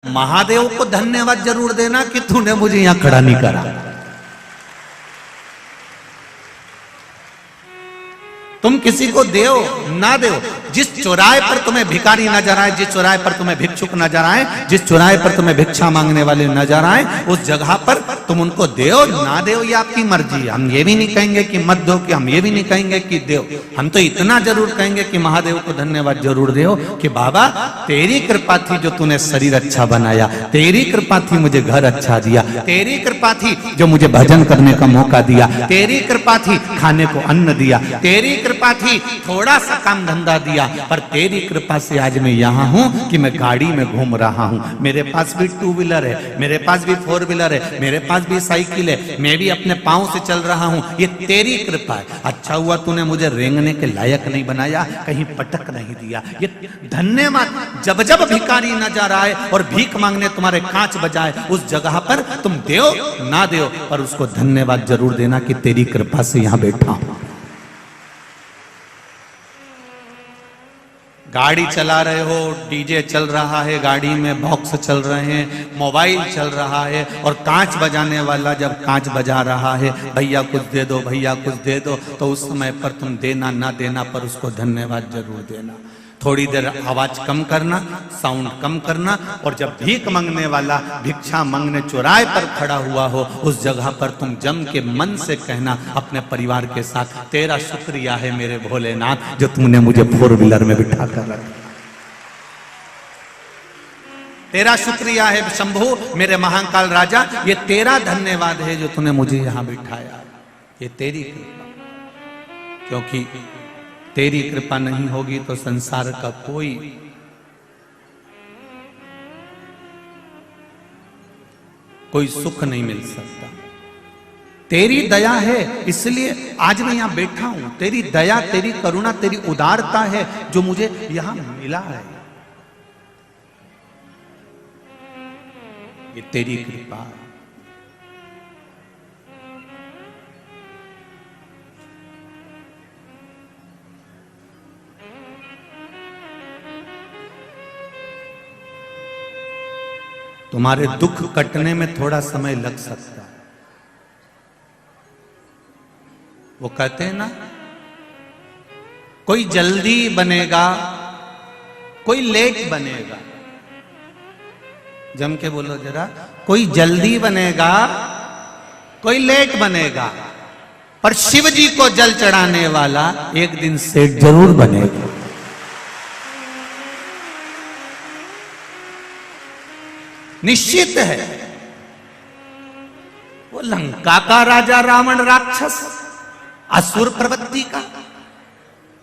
महादेव को धन्यवाद जरूर देना कि तूने मुझे यहां खड़ा नहीं करा। तुम किसी को देओ ना देओ, जिस चौराहे पर तुम्हें भिखारी नजर आए, जिस चौराहे पर तुम्हें भिक्षुक नजर आए, जिस चौराहे पर तुम्हें भिक्षा मांगने वाले नजर आए, उस जगह पर तुम उनको देओ ना देओ ये आपकी मर्जी। हम ये भी नहीं कहेंगे कि मत दो, कि हम ये भी नहीं कहेंगे कि देओ। हम तो इतना जरूर कहेंगे कि महादेव को धन्यवाद जरूर देओ कि बाबा तेरी कृपा थी जो तूने शरीर अच्छा बनाया, तेरी कृपा थी मुझे घर अच्छा दिया, तेरी कृपा थी जो मुझे भजन करने का मौका दिया, तेरी कृपा थी खाने को अन्न दिया, तेरी कृपा थी थोड़ा सा काम धंधा दिया, पर तेरी कृपा से आज मैं यहाँ हूँ कि मैं गाड़ी में घूम रहा हूँ। मेरे पास भी टू व्हीलर है, मेरे पास भी फोर व्हीलर है, मेरे पास भी साइकिल है, मैं भी अपने पाँव से चल रहा हूँ। ये तेरी कृपा है। अच्छा हुआ तूने मुझे रेंगने के लायक नहीं बनाया, कहीं पटक नहीं दिया। ये धन्यवाद। जब जब भिखारी नजर आए और भीख मांगने तुम्हारे कांच बजाए, उस जगह पर तुम देओ ना देओ पर उसको धन्यवाद जरूर देना कि तेरी कृपा से यहाँ बैठा हूं। गाड़ी चला रहे हो, डीजे चल रहा है, गाड़ी में बॉक्स चल रहे हैं, मोबाइल चल रहा है और कांच बजाने वाला जब कांच बजा रहा है, भैया कुछ दे दो, भैया कुछ दे दो, तो उस समय पर तुम देना ना देना पर उसको धन्यवाद जरूर देना। थोड़ी देर आवाज कम करना, साउंड कम करना, और जब भीख मांगने वाला भिक्षा मांगने चौराहे पर खड़ा हुआ हो, उस जगह पर तुम जम के मन से कहना अपने परिवार के साथ, तेरा शुक्रिया है मेरे भोलेनाथ जो तुमने मुझे फोर व्हीलर में बिठा कर रखा। तेरा शुक्रिया है शंभू मेरे महाकाल राजा, ये तेरा धन्यवाद है जो तूने मुझे यहां बिठाया। ये तेरी कृपा, क्योंकि तेरी कृपा नहीं होगी तो संसार का कोई सुख नहीं मिल सकता। तेरी दया है इसलिए आज मैं यहां बैठा हूं। तेरी दया, तेरी करुणा, तेरी उदारता है जो मुझे यहां मिला है। ये तेरी कृपा है। तुम्हारे दुख कटने में थोड़ा समय लग सकता है। वो कहते हैं ना, कोई जल्दी बनेगा, कोई लेट बनेगा। जम के बोलो जरा, कोई जल्दी बनेगा, कोई लेट बनेगा, पर शिव जी को जल चढ़ाने वाला एक दिन सेठ जरूर बनेगा। निश्चित है। वो लंका का राजा रावण राक्षस, असुर प्रवृत्ति का,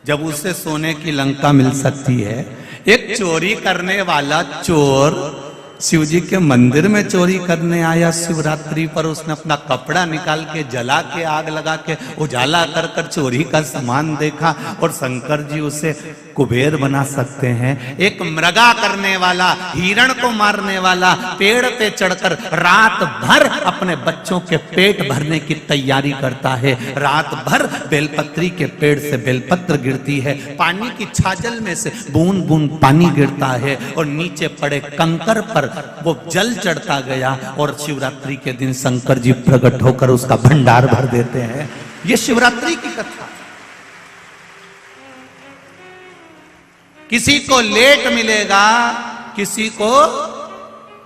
जब उसे सोने की लंका मिल सकती है, एक चोरी करने वाला चोर शिव जी के मंदिर में चोरी करने आया शिवरात्रि पर, उसने अपना कपड़ा निकाल के जला के आग लगा के उजाला कर कर चोरी का सामान देखा, और शंकर जी उसे कुबेर बना सकते हैं। एक मृगा करने वाला, हिरण को मारने वाला, पेड़ पे चढ़कर रात भर अपने बच्चों के पेट भरने की तैयारी करता है। रात भर बेलपत्री के पेड़ से बेलपत्र गिरती है, पानी की छाजल में से बूंद बूंद पानी गिरता है, और नीचे पड़े कंकर पर वो जल चढ़ता गया, और शिवरात्रि के दिन शंकर जी प्रकट होकर उसका भंडार भर देते हैं। ये शिवरात्रि की कथा। किसी को लेट मिलेगा, किसी को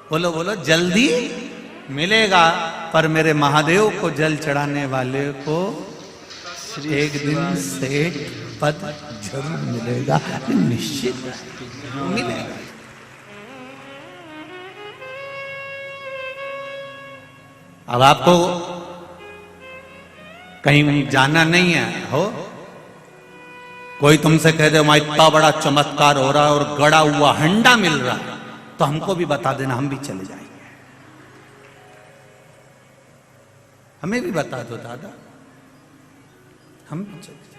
बोलो बोलो जल्दी मिलेगा, पर मेरे महादेव को जल चढ़ाने वाले को एक दिन सेठ पद जरूर मिलेगा, निश्चित मिलेगा। अब आपको कहीं जाना नहीं है, हो कोई तुमसे कह दे वहां इतना बड़ा चमत्कार हो रहा है और गड़ा हुआ हंडा मिल रहा है, तो हमको भी बता देना, हम भी चले जाएंगे। हमें भी बता दो दादा, हम भी चले जाएंगे।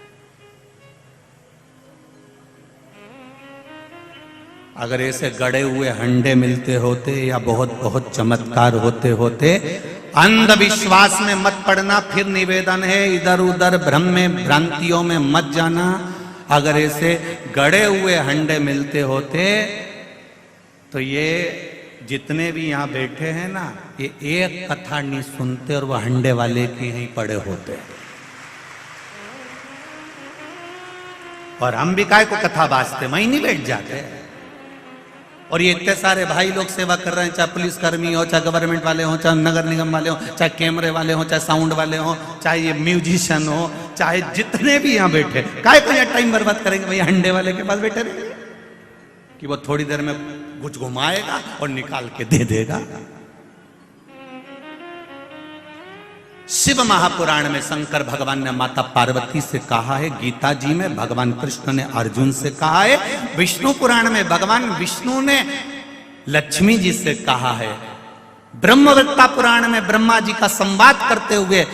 अगर ऐसे गड़े हुए हंडे मिलते होते या बहुत बहुत चमत्कार होते होते, अंधविश्वास में मत पड़ना। फिर निवेदन है, इधर उधर भ्रम में भ्रांतियों में मत जाना। अगर ऐसे गड़े हुए हंडे मिलते होते तो ये जितने भी यहाँ बैठे हैं ना, ये एक कथा नहीं सुनते और वो हंडे वाले के यहीं पड़े होते हैं। और हम भी काय को कथा बाजते, वहीं नहीं बैठ जाते। और ये इतने सारे भाई लोग सेवा कर रहे हैं, चाहे पुलिसकर्मी हो, चाहे गवर्नमेंट वाले हो, चाहे नगर निगम वाले हो, चाहे कैमरे वाले हो, चाहे साउंड वाले हो, चाहे ये म्यूजिशियन हो, चाहे जितने भी यहाँ बैठे, काय को यहाँ टाइम बर्बाद करेंगे भैया हंडे वाले के पास बैठे रहेंगे कि वो थोड़ी देर में कुछ घुमाएगा और निकाल के दे देगा। शिव महापुराण में शंकर भगवान ने माता पार्वती से कहा है, गीता जी में भगवान कृष्ण ने अर्जुन से कहा है, विष्णु पुराण में भगवान विष्णु ने लक्ष्मी जी से कहा है, ब्रह्मवृत्ता पुराण में ब्रह्मा जी का संवाद करते हुए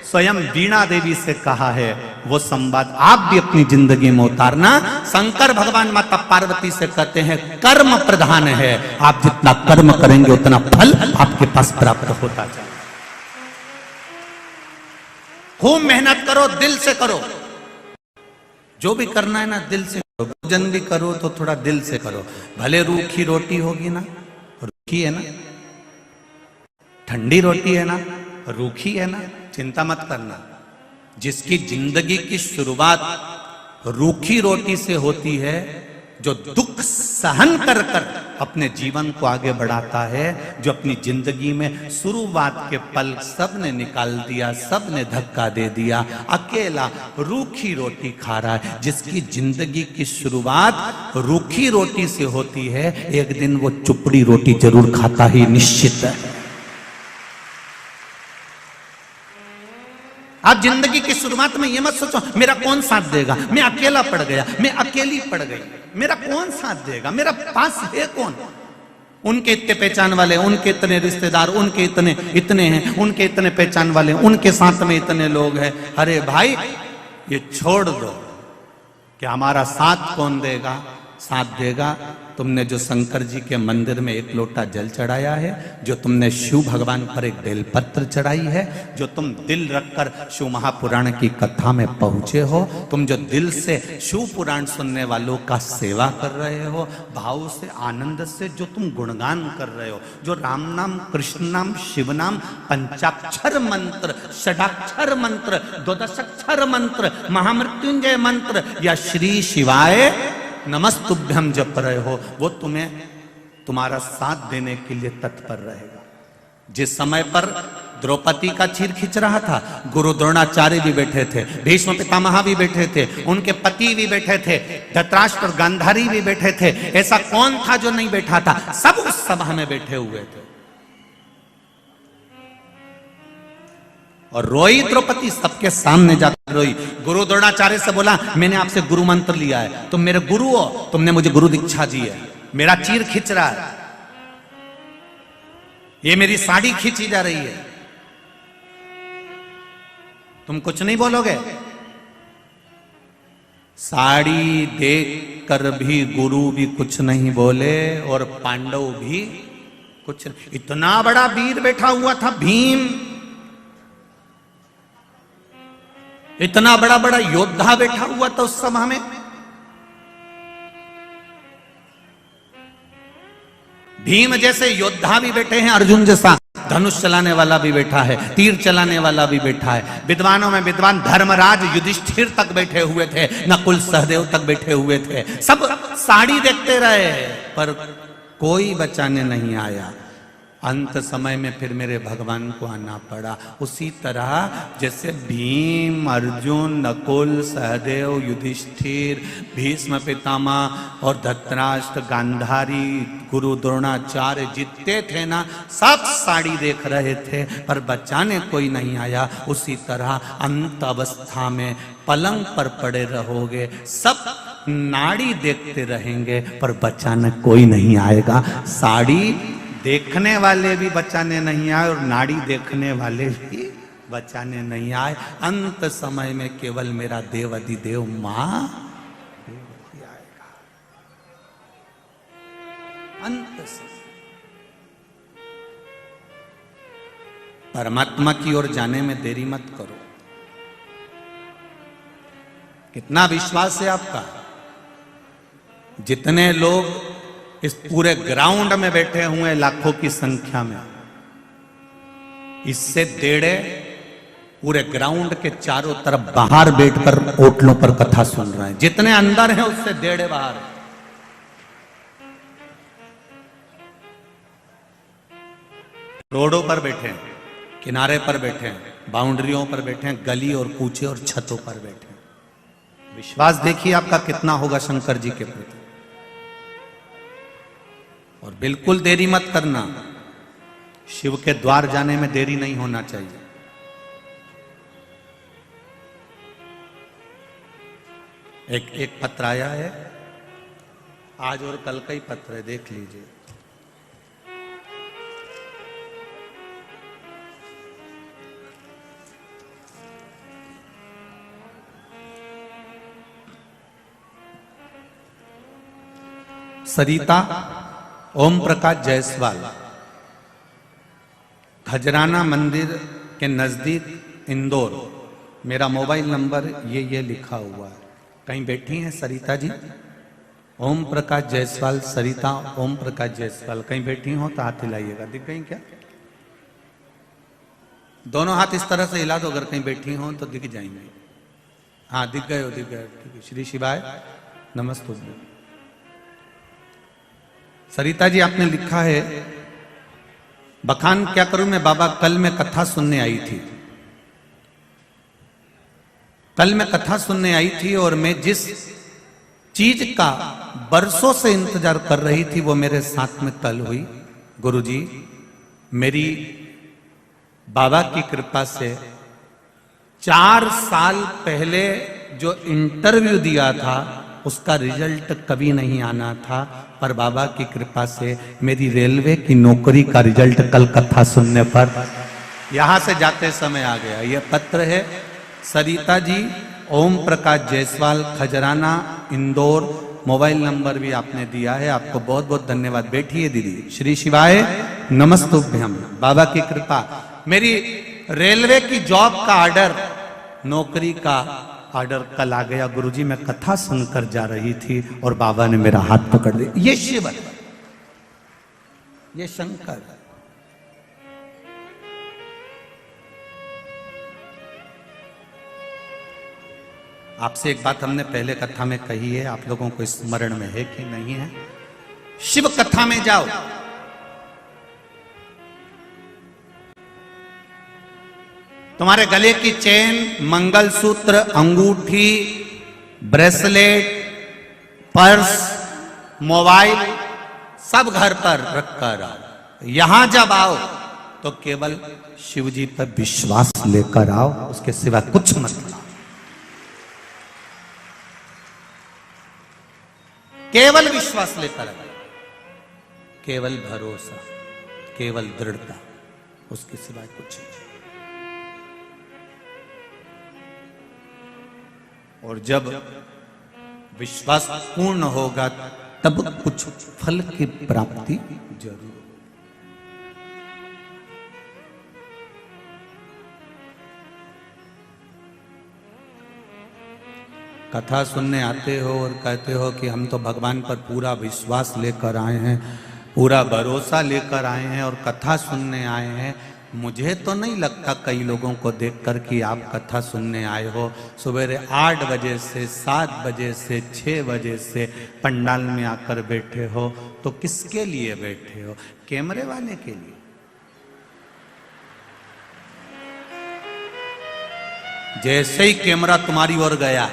स्वयं वीणा देवी से कहा है। वो संवाद आप भी अपनी जिंदगी में उतारना। शंकर भगवान माता पार्वती से कहते हैं कर्म प्रधान है, आप जितना कर्म करेंगे उतना फल आपके पास प्राप्त होता जाए। खूब मेहनत करो, दिल से करो, जो भी करना है ना दिल से करो। भोजन भी करो तो थोड़ा दिल से करो, भले रूखी रोटी होगी ना, रूखी है ना, ठंडी रोटी है ना, रूखी है ना, चिंता मत करना। जिसकी जिंदगी की शुरुआत रूखी रोटी से होती है, जो दुख सहन कर कर अपने जीवन को आगे बढ़ाता है, जो अपनी जिंदगी में शुरुआत के पल सब ने निकाल दिया, सब ने धक्का दे दिया, अकेला रूखी रोटी खा रहा है। जिसकी जिंदगी की शुरुआत रूखी रोटी से होती है, एक दिन वो चुपड़ी रोटी जरूर खाता ही निश्चित है। आप जिंदगी की शुरुआत में ये मत सोचो मेरा कौन साथ देगा, मैं अकेला पड़ गया, मैं अकेली पड़ गई, मेरा कौन साथ देगा, मेरा पास है कौन। उनके इतने पहचान वाले, उनके इतने रिश्तेदार, उनके इतने हैं, उनके इतने पहचान वाले, उनके साथ में इतने लोग हैं। अरे भाई ये छोड़ दो कि हमारा साथ कौन देगा। साथ देगा तुमने जो शंकर जी के मंदिर में एक लोटा जल चढ़ाया है, जो तुमने शिव भगवान पर एक बेलपत्र चढ़ाई है, जो तुम दिल रखकर शिव महापुराण की कथा में पहुंचे हो, तुम जो दिल से शिव पुराण सुनने वालों का सेवा कर रहे हो, भाव से आनंद से जो तुम गुणगान कर रहे हो, जो राम नाम, कृष्ण नाम, शिव नाम, पंचाक्षर मंत्र, षडाक्षर मंत्र, द्वादशाक्षर मंत्र, महामृत्युंजय मंत्र या श्री शिवाय नमस्तुभ्यम जप रहे हो, वो तुम्हें तुम्हारा साथ देने के लिए तत्पर रहेगा। जिस समय पर द्रौपदी का चीर खींच रहा था, गुरु द्रोणाचार्य भी बैठे थे, भीष्म पितामह भी बैठे थे, उनके पति भी बैठे थे, धृतराष्ट्र और गांधारी भी बैठे थे। ऐसा कौन था जो नहीं बैठा था? सब उस सभा में बैठे हुए थे। और रोई द्रौपदी, सबके सामने जाकर रोई। गुरु द्रोणाचार्य से बोला मैंने आपसे गुरु मंत्र लिया है, तुम मेरे गुरु हो, तुमने मुझे गुरु दीक्षा दी है, मेरा चीर खींच रहा है, ये मेरी साड़ी खींची जा रही है, तुम कुछ नहीं बोलोगे? साड़ी देख कर भी गुरु भी कुछ नहीं बोले और पांडव भी कुछ नहीं। इतना बड़ा वीर बैठा हुआ था भीम, इतना बड़ा बड़ा योद्धा बैठा हुआ था उस सभा में। भीम जैसे योद्धा भी बैठे हैं, अर्जुन जैसा धनुष चलाने वाला भी बैठा है, तीर चलाने वाला भी बैठा है। विद्वानों में विद्वान धर्मराज युधिष्ठिर तक बैठे हुए थे, नकुल सहदेव तक बैठे हुए थे। सब साड़ी देखते रहे पर कोई बचाने नहीं आया। अंत समय में फिर मेरे भगवान को आना पड़ा। उसी तरह जैसे भीम, अर्जुन, नकुल, सहदेव, युधिष्ठिर, भीष्म पितामह और धृतराष्ट्र, गांधारी, गुरु द्रोणाचार्य जितने थे ना, सब साड़ी देख रहे थे पर बचाने कोई नहीं आया। उसी तरह अंत अवस्था में पलंग पर पड़े रहोगे, सब नाड़ी देखते रहेंगे पर बचाने कोई नहीं आएगा। साड़ी देखने वाले भी बचाने नहीं आए और नाड़ी देखने वाले भी बचाने नहीं आए। अंत समय में केवल मेरा देव अधिदेव मां आएगा। अंत समय परमात्मा की ओर जाने में देरी मत करो। कितना विश्वास है आपका? जितने लोग इस पूरे ग्राउंड में बैठे हुए लाखों की संख्या में, इससे डेढ़े पूरे ग्राउंड के चारों तरफ बाहर बैठकर ओटलों पर कथा सुन रहे हैं। जितने अंदर हैं उससे डेढ़े बाहर हैं। रोडों पर बैठे हैं, किनारे पर बैठे हैं, बाउंड्रियों पर बैठे हैं, गली और कूचे और छतों पर बैठे हैं। विश्वास देखिए आपका कितना होगा शंकर जी के प्रति। और बिल्कुल देरी मत करना, शिव के द्वार जाने में देरी नहीं होना चाहिए। एक पत्र आया है, आज और कल का ही पत्र है, देख लीजिए। सरिता ओम प्रकाश जायसवाल, खजराना मंदिर के नजदीक इंदौर, मेरा मोबाइल नंबर ये लिखा हुआ है। कहीं बैठी हैं सरिता जी? ओम प्रकाश जायसवाल, सरिता ओम प्रकाश जायसवाल कहीं बैठी हो तो हाथ हिलाइएगा। दिख गई क्या? दोनों हाथ इस तरह से हिला दो, अगर कहीं बैठी हो तो दिख जाएंगे। हाँ दिख गए हो, दिख गए। श्री शिवाय नमस्ते। सरिता जी आपने लिखा है, बखान क्या करूं मैं बाबा, कल मैं कथा सुनने आई थी। कल मैं कथा सुनने आई थी और मैं जिस चीज का बरसों से इंतजार कर रही थी वो मेरे साथ में कल हुई। गुरुजी, मेरी बाबा की कृपा से 4 साल पहले जो इंटरव्यू दिया था उसका रिजल्ट कभी नहीं आना था, पर बाबा की कृपा से मेरी रेलवे की नौकरी का रिजल्ट कल कथा सुनने पर यहां से जाते समय आ गया। यह पत्र है सरिता जी, ओम प्रकाश जायसवाल, खजराना, इंदौर। मोबाइल नंबर भी आपने दिया है, आपको बहुत बहुत धन्यवाद। बैठिए दीदी। श्री शिवाय नमस्तुभ्यम। बाबा की कृपा, मेरी रेलवे की जॉब का ऑर्डर, नौकरी का ऑर्डर कल आ गया। गुरुजी मैं कथा सुनकर जा रही थी और बाबा ने मेरा हाथ पकड़ दिया। ये शिव है, ये शंकर। आपसे एक बात हमने पहले कथा में कही है, आप लोगों को स्मरण में है कि नहीं है? शिव कथा में जाओ, तुम्हारे गले की चेन, मंगलसूत्र, अंगूठी, ब्रेसलेट, पर्स, मोबाइल सब घर पर रखकर आओ। यहां जब आओ तो केवल शिव जी पर विश्वास लेकर आओ, उसके सिवा कुछ मत लाओ। केवल विश्वास लेकर आओ, केवल भरोसा, केवल दृढ़ता, उसके सिवाय कुछ नहीं। और जब विश्वास पूर्ण होगा तब कुछ फल की प्राप्ति जरूर। कथा सुनने आते हो और कहते हो कि हम तो भगवान पर पूरा विश्वास लेकर आए हैं, पूरा भरोसा लेकर आए हैं और कथा सुनने आए हैं। मुझे तो नहीं लगता कई लोगों को देखकर कि आप कथा सुनने आए हो। सवेरे 8 बजे से 7 बजे से 6 बजे से पंडाल में आकर बैठे हो, तो किसके लिए बैठे हो? कैमरे वाले के लिए? जैसे ही कैमरा तुम्हारी ओर गया,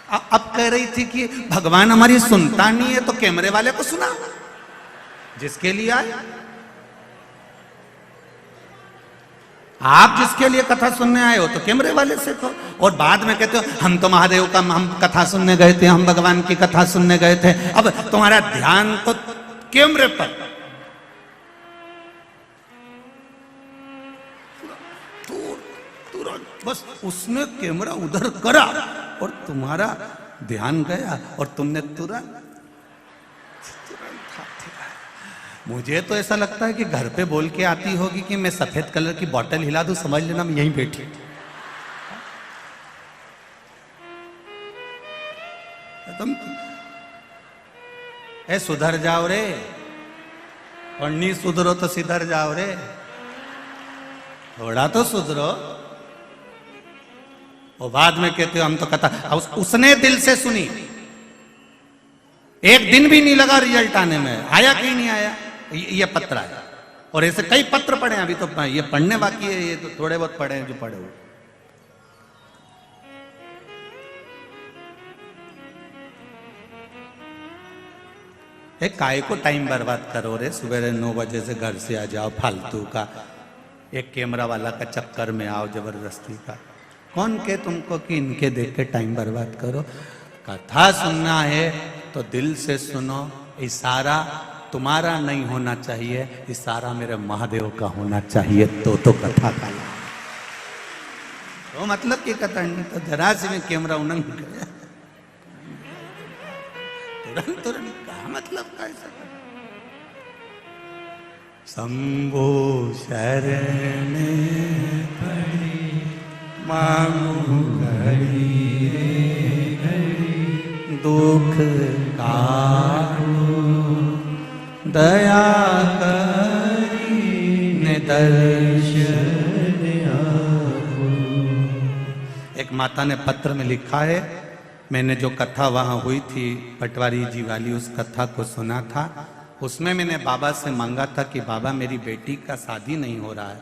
अब कह रही थी कि भगवान हमारी सुनता नहीं है तो कैमरे वाले को सुना। जिसके लिए आए आप, जिसके लिए कथा सुनने आए हो तो कैमरे वाले से कहो। और बाद में कहते हो हम तो महादेव का, हम कथा सुनने गए थे, हम भगवान की कथा सुनने गए थे। अब तुम्हारा ध्यान तो कैमरे पर। तुरंत बस उसने कैमरा उधर करा और तुम्हारा ध्यान गया और तुमने तुरंत मुझे तो ऐसा लगता है कि घर पे बोल के आती होगी कि मैं सफेद कलर की बोतल हिला दूं, समझ लेना मैं यहीं बैठी। तुम ए सुधर जाओ रे, और नहीं सुधरो तो सिधर जाओ रे, थोड़ा तो सुधरो। वो बाद में कहते हो हम तो कथा, उसने दिल से सुनी, एक दिन भी नहीं लगा रिजल्ट आने में, आया कि नहीं आया, ये पत्र आया। और ऐसे कई पत्र पढ़े, अभी तो ये पढ़ने बाकी है, ये तो थोड़े बहुत पढ़े हैं जो पढ़े हुए। एक काय को टाइम बर्बाद करो रे, सुबह 9 बजे से घर से आ जाओ फालतू का, एक कैमरा वाला का चक्कर में आओ जबरदस्ती का। कौन के तुमको कि इनके देख के टाइम बर्बाद करो। कथा सुनना है तो दिल से सुनो, इशारा तुम्हारा नहीं होना चाहिए, इशारा मेरे महादेव का होना चाहिए, तो कथा का तो मतलब की कथा नहीं तो जरा से में कैमरा उनंग गया तुरंत कहा मतलब कैसा। शंभो शरण पड़ी मांगू घड़ी दुख काटो दया करी दर्शन आपो। एक माता ने पत्र में लिखा है, मैंने जो कथा वहां हुई थी पटवारी जी वाली, उस कथा को सुना था। उसमें मैंने बाबा से मांगा था कि बाबा मेरी बेटी का शादी नहीं हो रहा है,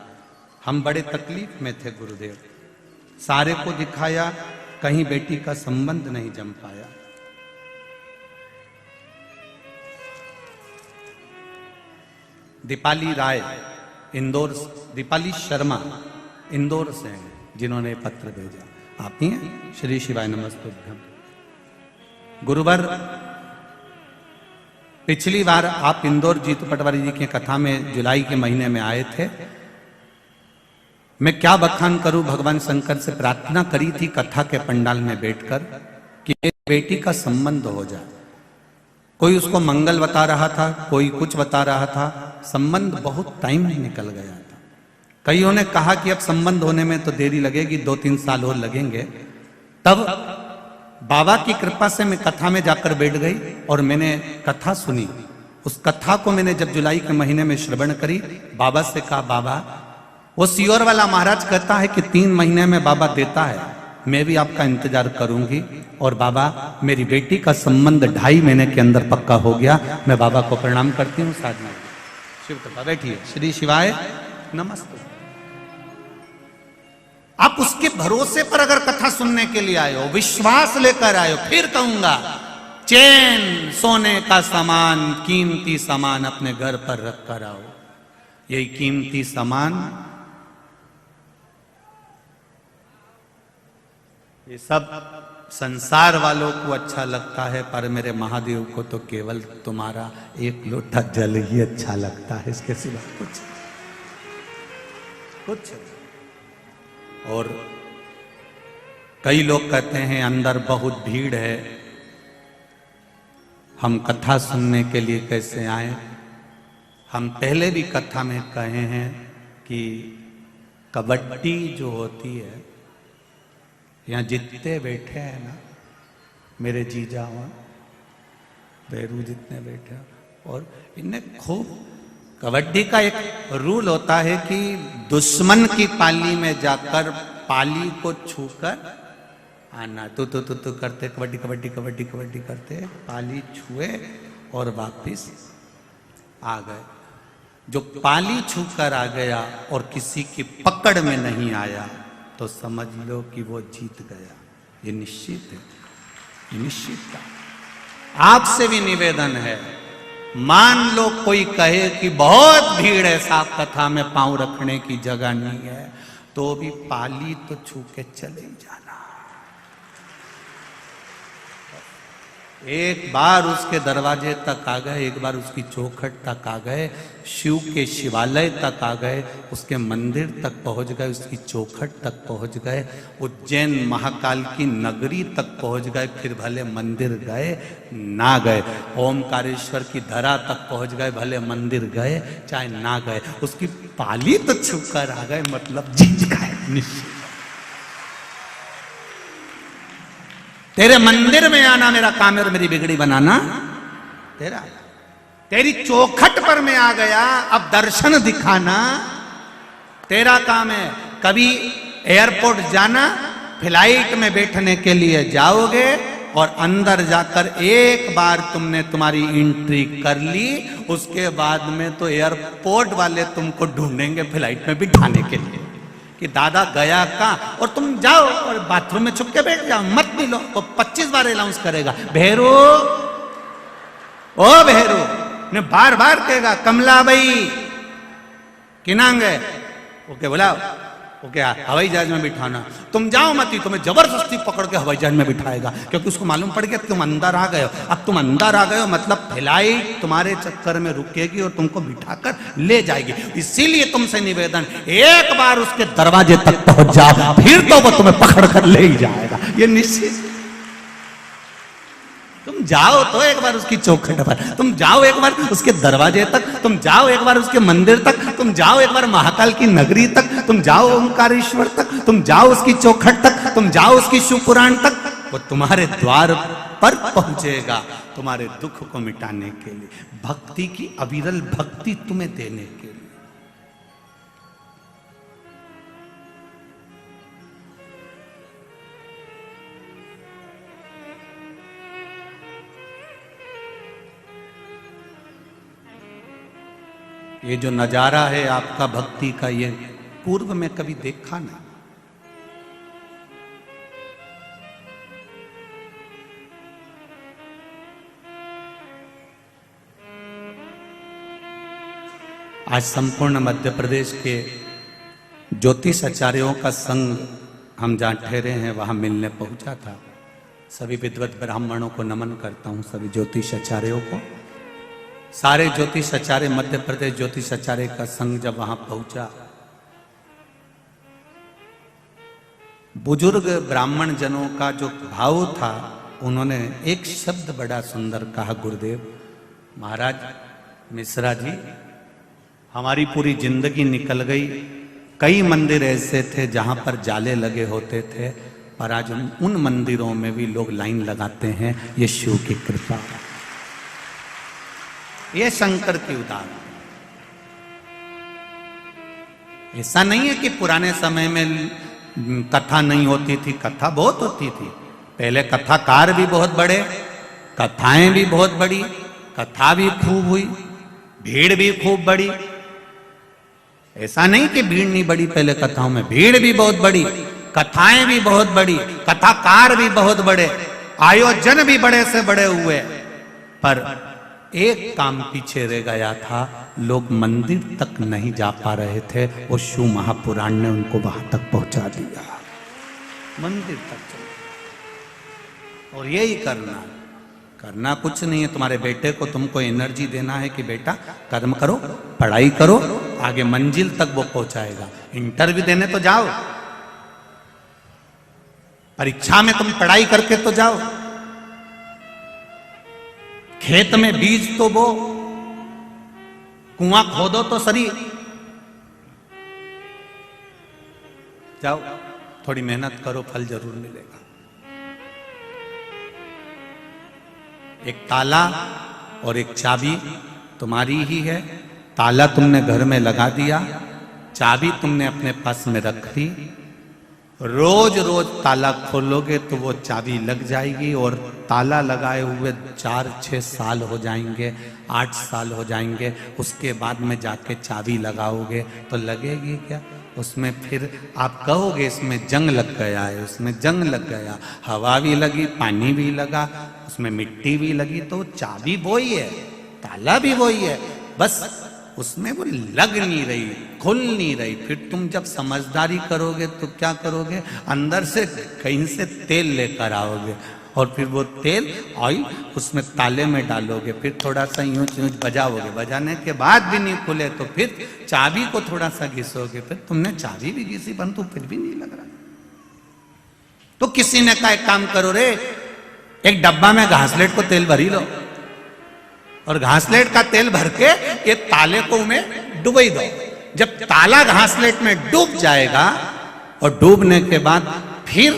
हम बड़े तकलीफ में थे गुरुदेव, सारे को दिखाया, कहीं बेटी का संबंध नहीं जम पाया। दीपाली राय इंदौर, दीपाली शर्मा इंदौर से हैं जिन्होंने पत्र भेजा, आप ही हैं। श्री शिवाय नमस्तुभ्यम। गुरुवर, पिछली बार आप इंदौर जीतू पटवारी जी की कथा में जुलाई के महीने में आए थे। मैं क्या बखान करूं, भगवान शंकर से प्रार्थना करी थी कथा के पंडाल में बैठकर कि बेटी का संबंध हो जाए। कोई उसको मंगल बता रहा था, कोई कुछ बता रहा था, संबंध बहुत टाइम निकल गया था। कईयों ने कहा कि अब संबंध होने में तो देरी लगेगी, 2-3 साल और लगेंगे। तब बाबा की कृपा से मैं कथा में जाकर बैठ गई और मैंने कथा सुनी। उस कथा को मैंने जब जुलाई के महीने में श्रवण करी, बाबा से कहा, बाबा वो सियोर वाला महाराज कहता है कि 3 महीने में बाबा देता है, मैं भी आपका इंतजार करूंगी। और बाबा मेरी बेटी का संबंध 2.5 महीने के अंदर पक्का हो गया। मैं बाबा को प्रणाम करती हूँ। साधना शिव कृपा, बैठिए। श्री शिवाय नमस्ते। आप उसके भरोसे पर अगर कथा सुनने के लिए आए हो, विश्वास लेकर आए हो, फिर कहूंगा चैन सोने का सामान, कीमती सामान अपने घर पर रख कर आओ। यही कीमती सामान, ये सब संसार वालों को अच्छा लगता है, पर मेरे महादेव को तो केवल तुम्हारा एक लोटा जल ही अच्छा लगता है, इसके सिवा कुछ। और कई लोग कहते हैं अंदर बहुत भीड़ है, हम कथा सुनने के लिए कैसे आए। हम पहले भी कथा में कहे हैं कि कबड्डी जो होती है, यहाँ जितने बैठे हैं ना, मेरे जीजा वहाँ बैरू जितने बैठे हैं, और इन्हें खूब कबड्डी का एक रूल होता है कि दुश्मन की पाली में जाकर पाली को छूकर आना। तो करते कबड्डी कबड्डी कबड्डी कबड्डी करते, पाली छुए और वापिस आ गए। जो पाली छूकर आ गया और किसी की पकड़ में नहीं आया तो समझ लो कि वो जीत गया। ये निश्चित है, ये निश्चित था। आपसे भी निवेदन है, मान लो कोई कहे कि बहुत भीड़ है, साफ कथा में पांव रखने की जगह नहीं है, तो भी पाली तो छू के चले जाना। एक बार उसके दरवाजे तक आ गए, एक बार उसकी चौखट तक आ गए, शिव के शिवालय तक आ गए, उसके मंदिर तक पहुंच गए, उसकी चौखट तक पहुंच गए, उज्जैन महाकाल की नगरी तक पहुंच गए, फिर भले मंदिर गए ना गए, ओमकारेश्वर की धरा तक पहुंच गए, भले मंदिर गए चाहे ना गए, उसकी पाली तो छूकर आ गए, मतलब जीत गए निश्चित। तेरे मंदिर में आना मेरा काम है और मेरी बिगड़ी बनाना तेरा। तेरी चौखट पर मैं आ गया, अब दर्शन दिखाना तेरा काम है। कभी एयरपोर्ट जाना, फ्लाइट में बैठने के लिए जाओगे और अंदर जाकर एक बार तुमने तुम्हारी एंट्री कर ली, उसके बाद में तो एयरपोर्ट वाले तुमको ढूंढेंगे फ्लाइट में बिठाने के लिए कि दादा गया कहाँ, और तुम जाओ और बाथरूम में छुप के बैठ जाओ, मत मिलो। वो 25 बार अनाउंस करेगा, भेरू ओ भेरू, ने बार बार कहेगा कमला भाई किनांग है, ओके बुलाओ, ओके हवाई जहाज में बिठाना। तुम जाओ मत ही, तुम्हें जबरदस्ती पकड़ के हवाई जहाज में बिठाएगा, क्योंकि उसको मालूम पड़ गया तुम अंदर आ गए हो। अब तुम अंदर आ गए हो मतलब फ्लाइट तुम्हारे चक्कर में रुकेगी और तुमको बिठाकर ले जाएगी। इसीलिए तुमसे निवेदन, एक बार उसके दरवाजे तक पहुंच जाओ, फिर तो वो तुम्हें पकड़ कर ले ही जाएगा, ये निश्चित। तुम जाओ तो एक बार उसकी चौखट पर, तुम जाओ एक बार उसके दरवाजे तक, तुम जाओ एक बार उसके मंदिर तक, तुम जाओ एक बार महाकाल की नगरी तक, तुम जाओ ओंकारेश्वर तक, तुम जाओ उसकी चौखट तक, तुम जाओ उसकी शिव पुराण तक। वो तुम्हारे द्वार पर पहुंचेगा तुम्हारे दुख को मिटाने के लिए, भक्ति की अविरल भक्ति तुम्हें देने के लिए। ये जो नजारा है आपका भक्ति का, ये पूर्व में कभी देखा नहीं। आज संपूर्ण मध्य प्रदेश के ज्योतिष आचार्यों का संघ हम जहाँ ठहरे हैं वहां मिलने पहुंचा था। सभी विद्वत ब्राह्मणों को नमन करता हूं, सभी ज्योतिष आचार्यों को। सारे ज्योतिष आचार्य, मध्य प्रदेश ज्योतिष आचार्य का संघ जब वहां पहुंचा, बुजुर्ग ब्राह्मण जनों का जो भाव था, उन्होंने एक शब्द बड़ा सुंदर कहा, गुरुदेव महाराज मिश्रा जी, हमारी पूरी जिंदगी निकल गई। कई मंदिर ऐसे थे जहां पर जाले लगे होते थे, पर आज उन मंदिरों में भी लोग लाइन लगाते हैं। ये शिव की कृपा है, ये शंकर की उदाहरण। ऐसा नहीं है कि पुराने समय में कथा नहीं होती थी, कथा बहुत होती थी। पहले कथाकार भी बहुत बड़े, कथाएं भी बहुत बड़ी, कथा भी खूब हुई, भीड़ भी खूब बड़ी। ऐसा नहीं कि भीड़ नहीं बड़ी, पहले कथाओं में भीड़ भी बहुत बड़ी, कथाएं भी बहुत बड़ी, कथाकार भी बहुत बड़े, आयोजन भी बड़े से बड़े हुए। पर एक काम पीछे रह गया था, लोग मंदिर तक नहीं जा पा रहे थे। वो शिव महापुराण ने उनको वहां तक पहुंचा दिया, मंदिर तक चलो। और यही करना कुछ नहीं है। तुम्हारे बेटे को तुमको एनर्जी देना है कि बेटा कर्म करो, पढ़ाई करो, आगे मंजिल तक वो पहुंचाएगा। इंटरव्यू देने तो जाओ, परीक्षा में तुम पढ़ाई करके तो जाओ, खेत में बीज तो बो, कुआं खोदो तो सही, जाओ थोड़ी मेहनत करो, फल जरूर मिलेगा। एक ताला और एक चाबी तुम्हारी ही है। ताला तुमने घर में लगा दिया, चाबी तुमने अपने पास में रख ली। रोज रोज ताला खोलोगे तो वो चाबी लग जाएगी, और ताला लगाए हुए 4-6 साल हो जाएंगे, 8 साल हो जाएंगे। उसके बाद में जाके चाबी लगाओगे तो लगेगी क्या? उसमें फिर आप कहोगे इसमें जंग लग गया है, उसमें जंग लग गया, हवा भी लगी, पानी भी लगा, उसमें मिट्टी भी लगी। तो चाबी वही है, ताला भी वही है, बस उसमें वो लग नहीं रही, खुल नहीं रही। फिर तुम जब समझदारी करोगे तो क्या करोगे? अंदर से कहीं से तेल लेकर आओगे, और फिर वो तेल ऑयल उसमें ताले में डालोगे, फिर थोड़ा सा यूं यूं बजाओगे, बजाने के बाद भी नहीं खुले तो फिर चाबी को थोड़ा सा घिसोगे, फिर तुमने चाबी भी घिसी परंतु फिर भी नहीं लग रहा। तो किसी ने कहा एक काम करो रे, एक डब्बा में घासलेट को तेल भरी लो, और घासलेट का तेल भर के ये ताले को में डुबई दो। जब ताला घासलेट में डूब जाएगा, और डूबने के बाद फिर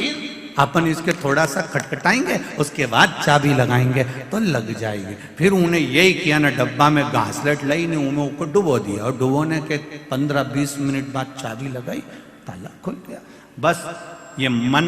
अपन इसके थोड़ा सा खटखटाएंगे, उसके बाद चाबी लगाएंगे तो लग जाएगी। फिर उन्हें यही किया ना, डब्बा में घासलेट लाई नहीं, उन्हें ऊपर डुबो दिया और डुबोने के 15-20 मिनट बाद चाबी लगाई, ताला खुल गया। बस ये मन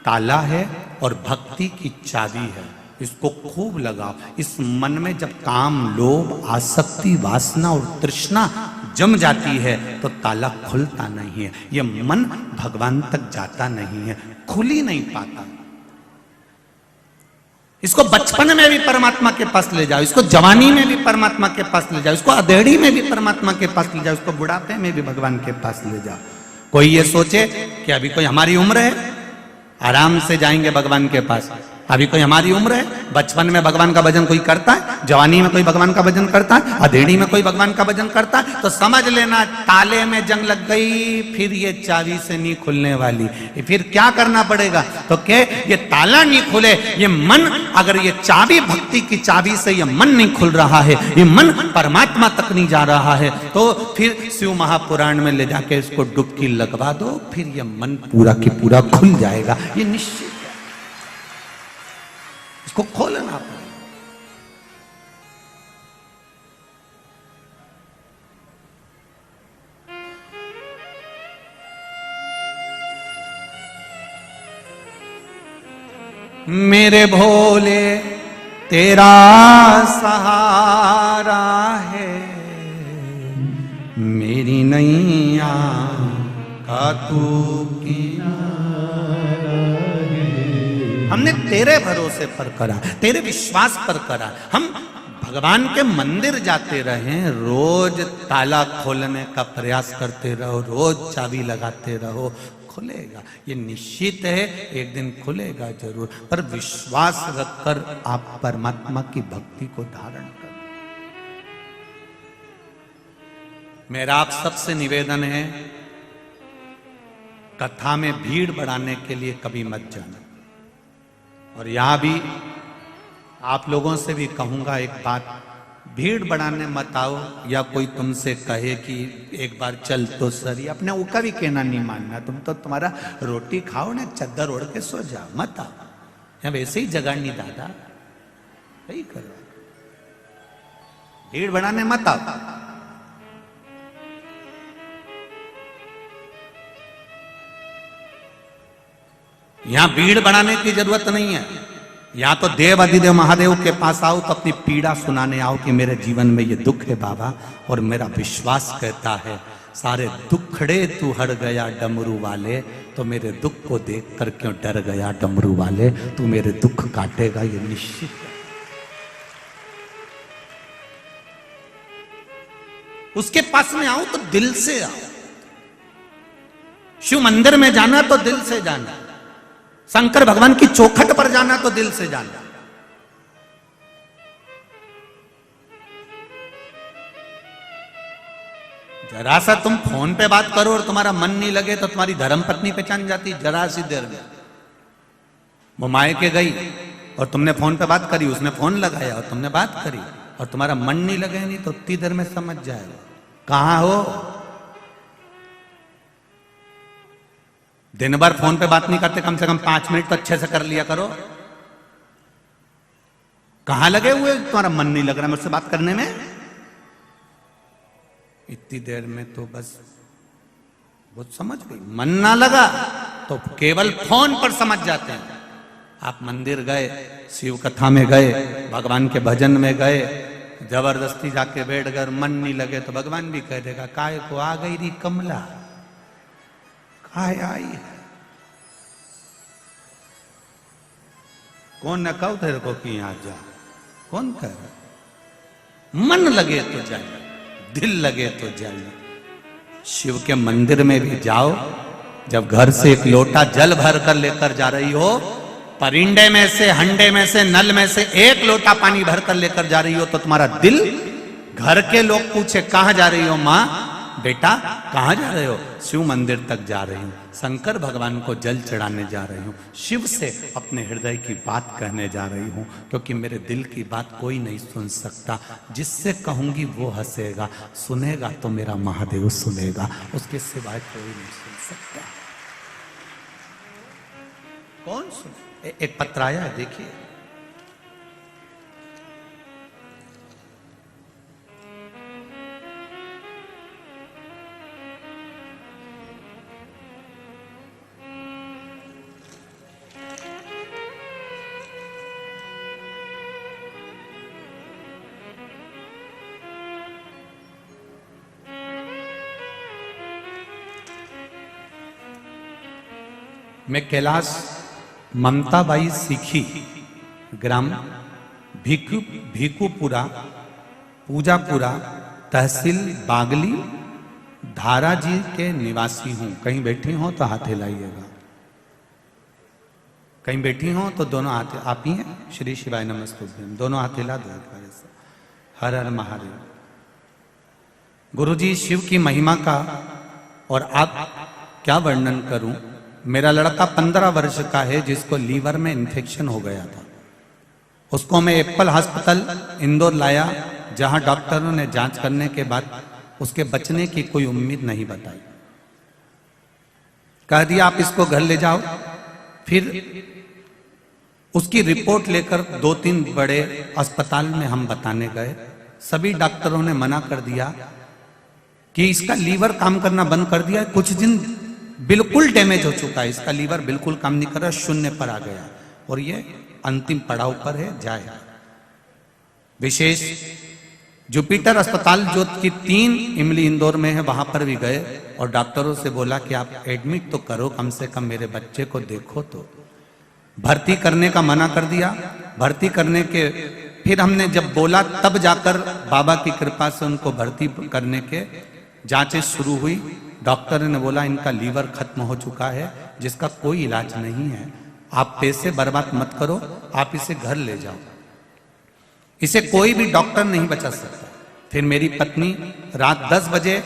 ताला है और भक्ति की चाबी है, इसको खूब लगाओ। इस मन में जब काम, लोभ, आसक्ति, वासना और तृष्णा जम जाती है तो ताला खुलता नहीं है, ये मन भगवान तक जाता नहीं है, खुल ही नहीं पाता। इसको बचपन में भी परमात्मा के पास ले जाओ, इसको जवानी में भी परमात्मा के पास ले जाओ, इसको अधेड़ी में भी परमात्मा के पास ले जाओ, इसको बुढ़ापे में भी भगवान के पास ले जाओ। कोई ये सोचे कि अभी कोई हमारी उम्र है, आराम से जाएंगे भगवान के पास। अभी कोई हमारी उम्र है, बचपन में भगवान का भजन कोई करता है, जवानी में कोई भगवान का भजन करता है, अधेड़ी में कोई भगवान का भजन करता है, तो समझ लेना ताले में जंग लग गई, फिर ये चाबी से नहीं खुलने वाली। फिर क्या करना पड़ेगा? तो क्या ये ताला नहीं खुले, ये मन, अगर ये चाबी, भक्ति की चाबी से ये मन नहीं खुल रहा है, ये मन परमात्मा तक नहीं जा रहा है, तो फिर शिव महापुराण में ले जाके इसको डुबकी लगवा दो, फिर ये मन पूरा की पूरा खुल जाएगा, ये निश्चित। इसको खोलना पड़ेगा। मेरे भोले तेरा सहारा है, मेरी नैया का तू हमने तेरे भरोसे पर करा, तेरे विश्वास पर करा। हम भगवान के मंदिर जाते रहे, रोज ताला खोलने का प्रयास करते रहो, रोज चाबी लगाते रहो, खुलेगा, ये निश्चित है, एक दिन खुलेगा जरूर। पर विश्वास रखकर आप परमात्मा की भक्ति को धारण करें। मेरा आप सबसे निवेदन है, कथा में भीड़ बढ़ाने के लिए कभी मत जाना। और यहां भी आप लोगों से भी कहूंगा एक बात, भीड़ बढ़ाने मत आओ, या कोई तुमसे कहे कि एक बार चल तो सही, अपने ऊका भी कहना नहीं मानना। तुम तो तुम्हारा रोटी खाओ ना, चद्दर ओढ़ के सो जाओ, मत आओ, या वैसे ही जगह नहीं दादा, यही करो, भीड़ बढ़ाने मत आओ। यहां भीड़ बढ़ाने की जरूरत नहीं है, यहां तो देव अधिदेव महादेव के पास आओ तो अपनी पीड़ा सुनाने आओ कि मेरे जीवन में ये दुख है बाबा, और मेरा विश्वास कहता है सारे दुखड़े तू हट गया डमरू वाले, तो मेरे दुख को देख कर क्यों डर गया डमरू वाले, तू मेरे दुख काटेगा ये निश्चित है। उसके पास में आओ तो दिल से आओ, शिव मंदिर में जाना तो दिल से जाना, शंकर भगवान की चौखट पर जाना तो दिल से जाना। जरा सा तुम फोन पे बात करो और तुम्हारा मन नहीं लगे तो तुम्हारी धर्मपत्नी पहचान जाती जरा सी देर में। वो मायके गई और तुमने फोन पे बात करी, उसने फोन लगाया और तुमने बात करी, और तुम्हारा मन नहीं लगे नहीं तो उतनी देर में समझ जाएगा कहां हो। दिन भर फोन पे बात नहीं करते, कम से कम 5 मिनट तो अच्छे से कर लिया करो। कहां लगे हुए, तुम्हारा मन नहीं लग रहा मुझसे बात करने में, इतनी देर में तो बस वो समझ गई। मन ना लगा तो केवल फोन पर समझ जाते हैं। आप मंदिर गए, शिव कथा में गए, भगवान के भजन में गए, जबरदस्ती जाके बैठ गए, मन नहीं लगे तो भगवान भी कह देगा काय को आ गई री कमला, काय आई है। कौन न कहो तेरे को कि यहां जा, कौन कह रहा? मन लगे तो जाइए, दिल लगे तो जाइए। शिव के मंदिर में भी जाओ, जब घर से एक लोटा जल भर कर लेकर जा रही हो, परिंडे में से, हंडे में से, नल में से एक लोटा पानी भर कर लेकर जा रही हो, तो तुम्हारा दिल, घर के लोग पूछे कहां जा रही हो मां, बेटा कहां जा रहे हो? शिव मंदिर तक जा रही हूं, शंकर भगवान को जल चढ़ाने जा रही हूं, शिव से अपने हृदय की बात कहने जा रही हूं, क्योंकि मेरे दिल की बात कोई नहीं सुन सकता। जिससे कहूंगी वो हंसेगा, सुनेगा तो मेरा महादेव सुनेगा, उसके सिवाय कोई नहीं सुन सकता। कौन एक पत्र आया है, देखिए। मैं कैलाश ममताबाई सीखी, ग्राम भीकुपुरा, पूजापुरा, तहसील बागली, धारा जी के निवासी हूं। कहीं बैठी हो तो हाथ हिलाइएगा, कहीं बैठी हो तो दोनों हाथ। आप ही हैं? श्री शिवाय नमस्तुभ्यम, दोनों हाथ हिला दो। हर हर महादेव। गुरुजी, शिव की महिमा का और आप क्या वर्णन करूं। मेरा लड़का 15 वर्ष का है जिसको लीवर में इन्फेक्शन हो गया था। उसको मैं एप्पल हॉस्पिटल इंदौर लाया, जहां डॉक्टरों ने जांच करने के बाद उसके बचने की कोई उम्मीद नहीं बताई। कह दिया आप इसको घर ले जाओ। फिर उसकी रिपोर्ट लेकर 2-3 बड़े अस्पताल में हम बताने गए। सभी डॉक्टरों ने मना कर दिया कि इसका लीवर काम करना बंद कर दिया, कुछ दिन बिल्कुल डैमेज हो चुका है, इसका लीवर बिल्कुल काम नहीं कर रहा, शून्य पर आ गया और ये अंतिम पड़ाव पर है, जाएगा। विशेष जुपिटर अस्पताल जो कि 3 इमली इंदौर में है, वहां पर भी गए और डॉक्टरों से बोला कि आप एडमिट तो करो, कम से कम मेरे बच्चे को देखो। तो भर्ती करने का मना कर दिया। भर्ती करने के फिर हमने जब बोला तब जाकर बाबा की कृपा से उनको भर्ती करने के जांचें शुरू हुई। डॉक्टर ने बोला इनका लीवर खत्म हो चुका है, जिसका कोई इलाज नहीं है, आप पैसे बर्बाद मत करो, आप इसे घर ले जाओ, इसे कोई भी डॉक्टर नहीं बचा सकता। फिर मेरी पत्नी रात 10 बजे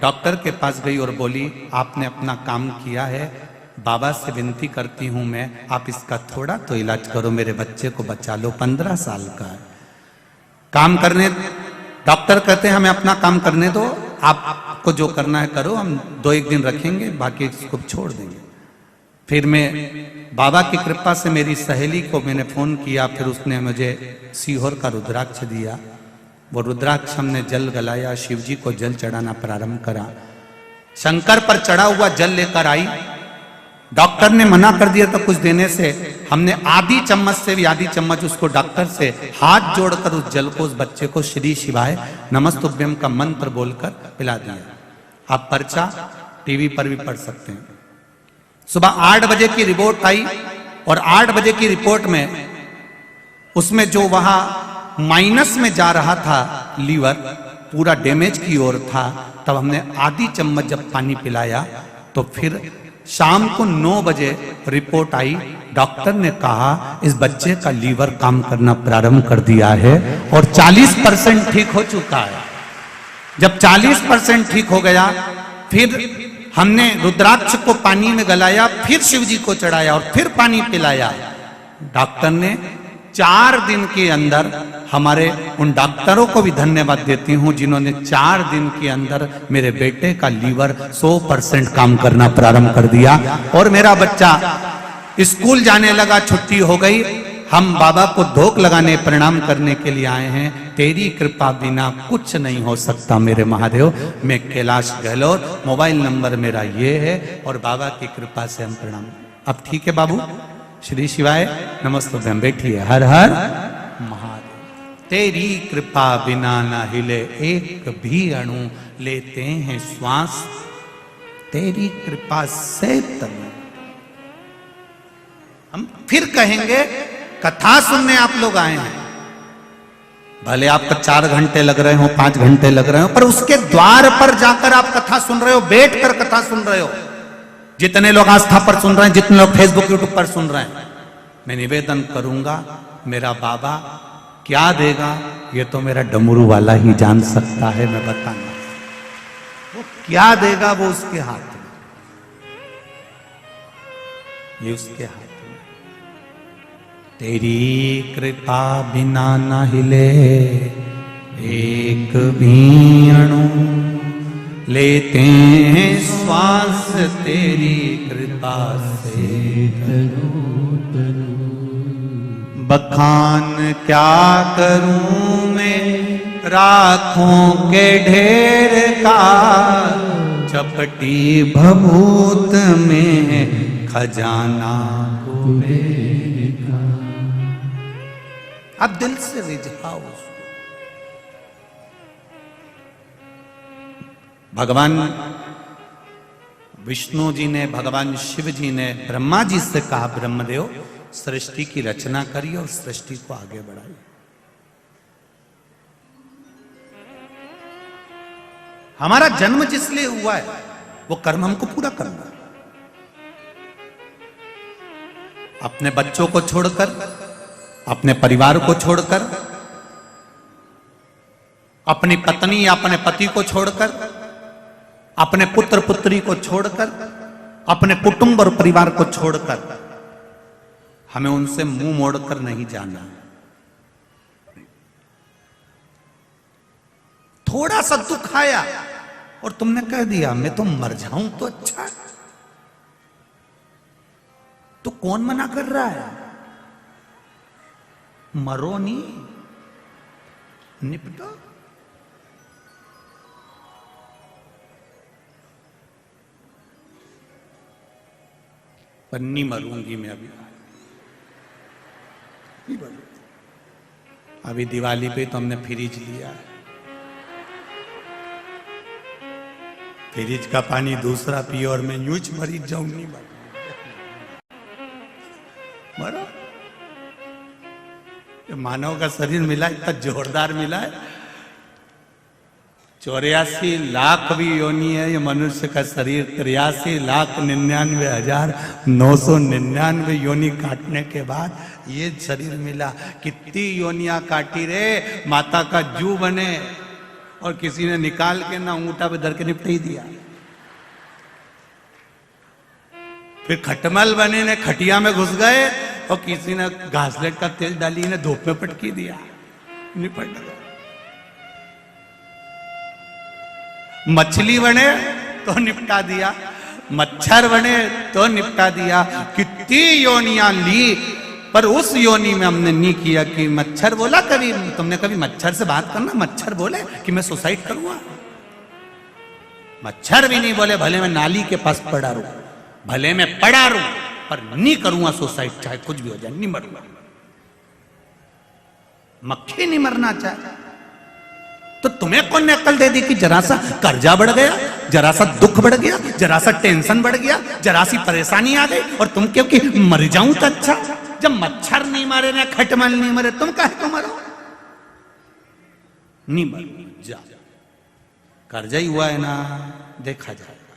डॉक्टर के पास गई और बोली आपने अपना काम किया है, बाबा से विनती करती हूं मैं, आप इसका थोड़ा तो इलाज करो, मेरे बच्चे को बचा लो, 15 साल का है। काम करने, डॉक्टर कहते हैं हमें अपना काम करने दो, आपको जो करना है करो, हम 2-1 दिन रखेंगे, बाकी इसको छोड़ देंगे। फिर मैं बाबा की कृपा से मेरी सहेली को मैंने फोन किया, फिर उसने मुझे सीहोर का रुद्राक्ष दिया। वो रुद्राक्ष हमने जल गलाया, शिव जी को जल चढ़ाना प्रारंभ करा। शंकर पर चढ़ा हुआ जल लेकर आई। डॉक्टर ने मना कर दिया था कुछ देने से, हमने आधी चम्मच से भी आधी चम्मच उसको डॉक्टर से हाथ जोड़कर उस जल को उस बच्चे को श्री शिवाय नमस्तुभ्यम का मंत्र बोलकर पिला दिया। आप पर्चा टीवी पर भी पढ़ सकते हैं। सुबह 8 बजे की रिपोर्ट आई और 8 बजे की रिपोर्ट में उसमें जो वहां माइनस में जा रहा था लीवर, पूरा डैमेज की ओर था। तब हमने आधी चम्मच जब पानी पिलाया तो फिर शाम को 9 बजे रिपोर्ट आई। डॉक्टर ने कहा इस बच्चे का लीवर काम करना प्रारंभ कर दिया है और 40% ठीक हो चुका है। जब 40% ठीक हो गया, फिर हमने रुद्राक्ष को पानी में गलाया, फिर शिव जी को चढ़ाया और फिर पानी पिलाया। डॉक्टर ने 4 दिन के अंदर, हमारे उन डॉक्टरों को भी धन्यवाद देती हूं जिन्होंने 4 दिन के अंदर मेरे बेटे का लीवर 100% काम करना प्रारंभ कर दिया और मेरा बच्चा स्कूल जाने लगा, छुट्टी हो गई। हम बाबा को धोख लगाने, प्रणाम करने के लिए आए हैं। तेरी कृपा बिना कुछ नहीं हो सकता मेरे महादेव। मैं कैलाश गहलोत, मोबाइल नंबर मेरा ये है और बाबा की कृपा से हम प्रणाम। अब ठीक है बाबू, श्री शिवाय नमस्तुभ्यम। बैठिए। हर हर महादेव। तेरी कृपा बिना न हिले एक भी अणु, लेते हैं श्वास तेरी कृपा से तनु। हम फिर कहेंगे कथा सुनने आप लोग आए हैं, भले आपका 4 घंटे लग रहे हो, 5 घंटे लग रहे हो, पर उसके द्वार पर जाकर आप कथा सुन रहे हो, बैठकर कथा सुन रहे हो। जितने लोग आस्था पर सुन रहे हैं, जितने लोग फेसबुक यूट्यूब पर सुन रहे हैं, मैं निवेदन करूंगा, मेरा बाबा क्या देगा ये तो मेरा डमरू वाला ही जान सकता है। मैं बताना वो क्या देगा, वो उसके हाथ में, ये उसके हाथ में। तेरी कृपा बिना न हिले एक भी अणु, लेते हैं श्वास तेरी कृपा से तनु तनु। बखान क्या करूं मैं राखों के ढेर का, चपटी भभूत में खजाना कुबेर का। अब दिल से रिझाओ। भगवान विष्णु जी ने, भगवान शिव जी ने ब्रह्मा जी से कहा, ब्रह्मदेव सृष्टि की रचना करिए और सृष्टि को आगे बढ़ाइए। हमारा जन्म जिस लिए हुआ है वो कर्म हमको पूरा करना है। अपने बच्चों को छोड़कर, अपने परिवार को छोड़कर, अपनी पत्नी या अपने पति को छोड़कर, अपने पुत्र पुत्री को छोड़कर, अपने कुटुंब और परिवार को छोड़कर हमें उनसे मुंह मोड़कर नहीं जाना। थोड़ा सा दुख आया और तुमने कह दिया मैं तो मर जाऊं तो अच्छा है, तो कौन मना कर रहा है? मरो नहीं, निपटो। पर नहीं मरूंगी मैं अभी दिवाली पे तो हमने फ्रिज लिया है, फ्रिज का पानी दूसरा पिए और मैं यूं मरी जाऊं। नहीं मरो। मानव का शरीर मिला, इतना जोरदार मिला है। 84 लाख भी योनि है ये मनुष्य का शरीर। 83,99,999 योनि काटने के बाद ये शरीर मिला। कितनी योनियां काटी रे, माता का जू बने और किसी ने निकाल के ना ऊंटा पे धर के निपटा ही दिया। फिर खटमल बने ने खटिया में घुस गए और किसी ने घासलेट का तेल डाली ने धूप में पटकी दिया, निपट गया। मछली बने तो निपटा दिया, मच्छर बने तो निपटा दिया। कितनी योनियां ली, पर उस योनि में हमने नहीं किया कि मच्छर बोला। कभी तुमने कभी मच्छर से बात करना, मच्छर बोले कि मैं सुसाइड करूंगा? मच्छर भी नहीं बोले भले मैं नाली के पास पड़ा रहूं, भले मैं पड़ा रहूं, पर नहीं करूंगा सुसाइड, चाहे कुछ भी हो जाए, नहीं मरूंगा। मक्खी नहीं मरना चाहे तो तुम्हें कौन ने अक्ल दे दी कि जरा सा कर्जा बढ़ गया, जरा सा दुख बढ़ गया, जरा सा टेंशन बढ़ गया, जरा सी परेशानी आ गई और तुम क्योंकि मर जाऊं तो अच्छा। जब मच्छर नहीं मारे ना खटमल नहीं मरे, तुम काहे को मरो? नहीं मरो, जा। कर्जा ही हुआ है ना, देखा जाएगा।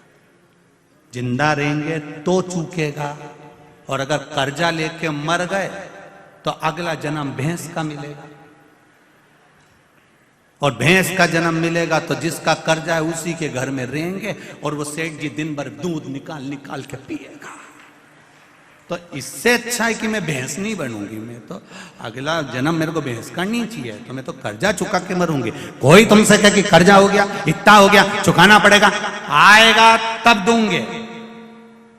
जिंदा रहेंगे तो चूकेगा, और अगर कर्जा लेके मर गए तो अगला जन्म भैंस का मिलेगा, और भैंस का जन्म मिलेगा तो जिसका कर्जा है उसी के घर में रहेंगे और वो सेठ जी दिन भर दूध निकाल निकाल के पिएगा। तो इससे अच्छा है कि मैं भैंस नहीं बनूंगी, मैं तो अगला जन्म मेरे को भैंस का नहीं चाहिए, तो मैं तो कर्जा चुका के मरूंगी। कोई तुमसे कहे कि कर्जा हो गया, इतना हो गया, चुकाना पड़ेगा, आएगा तब दूंगे,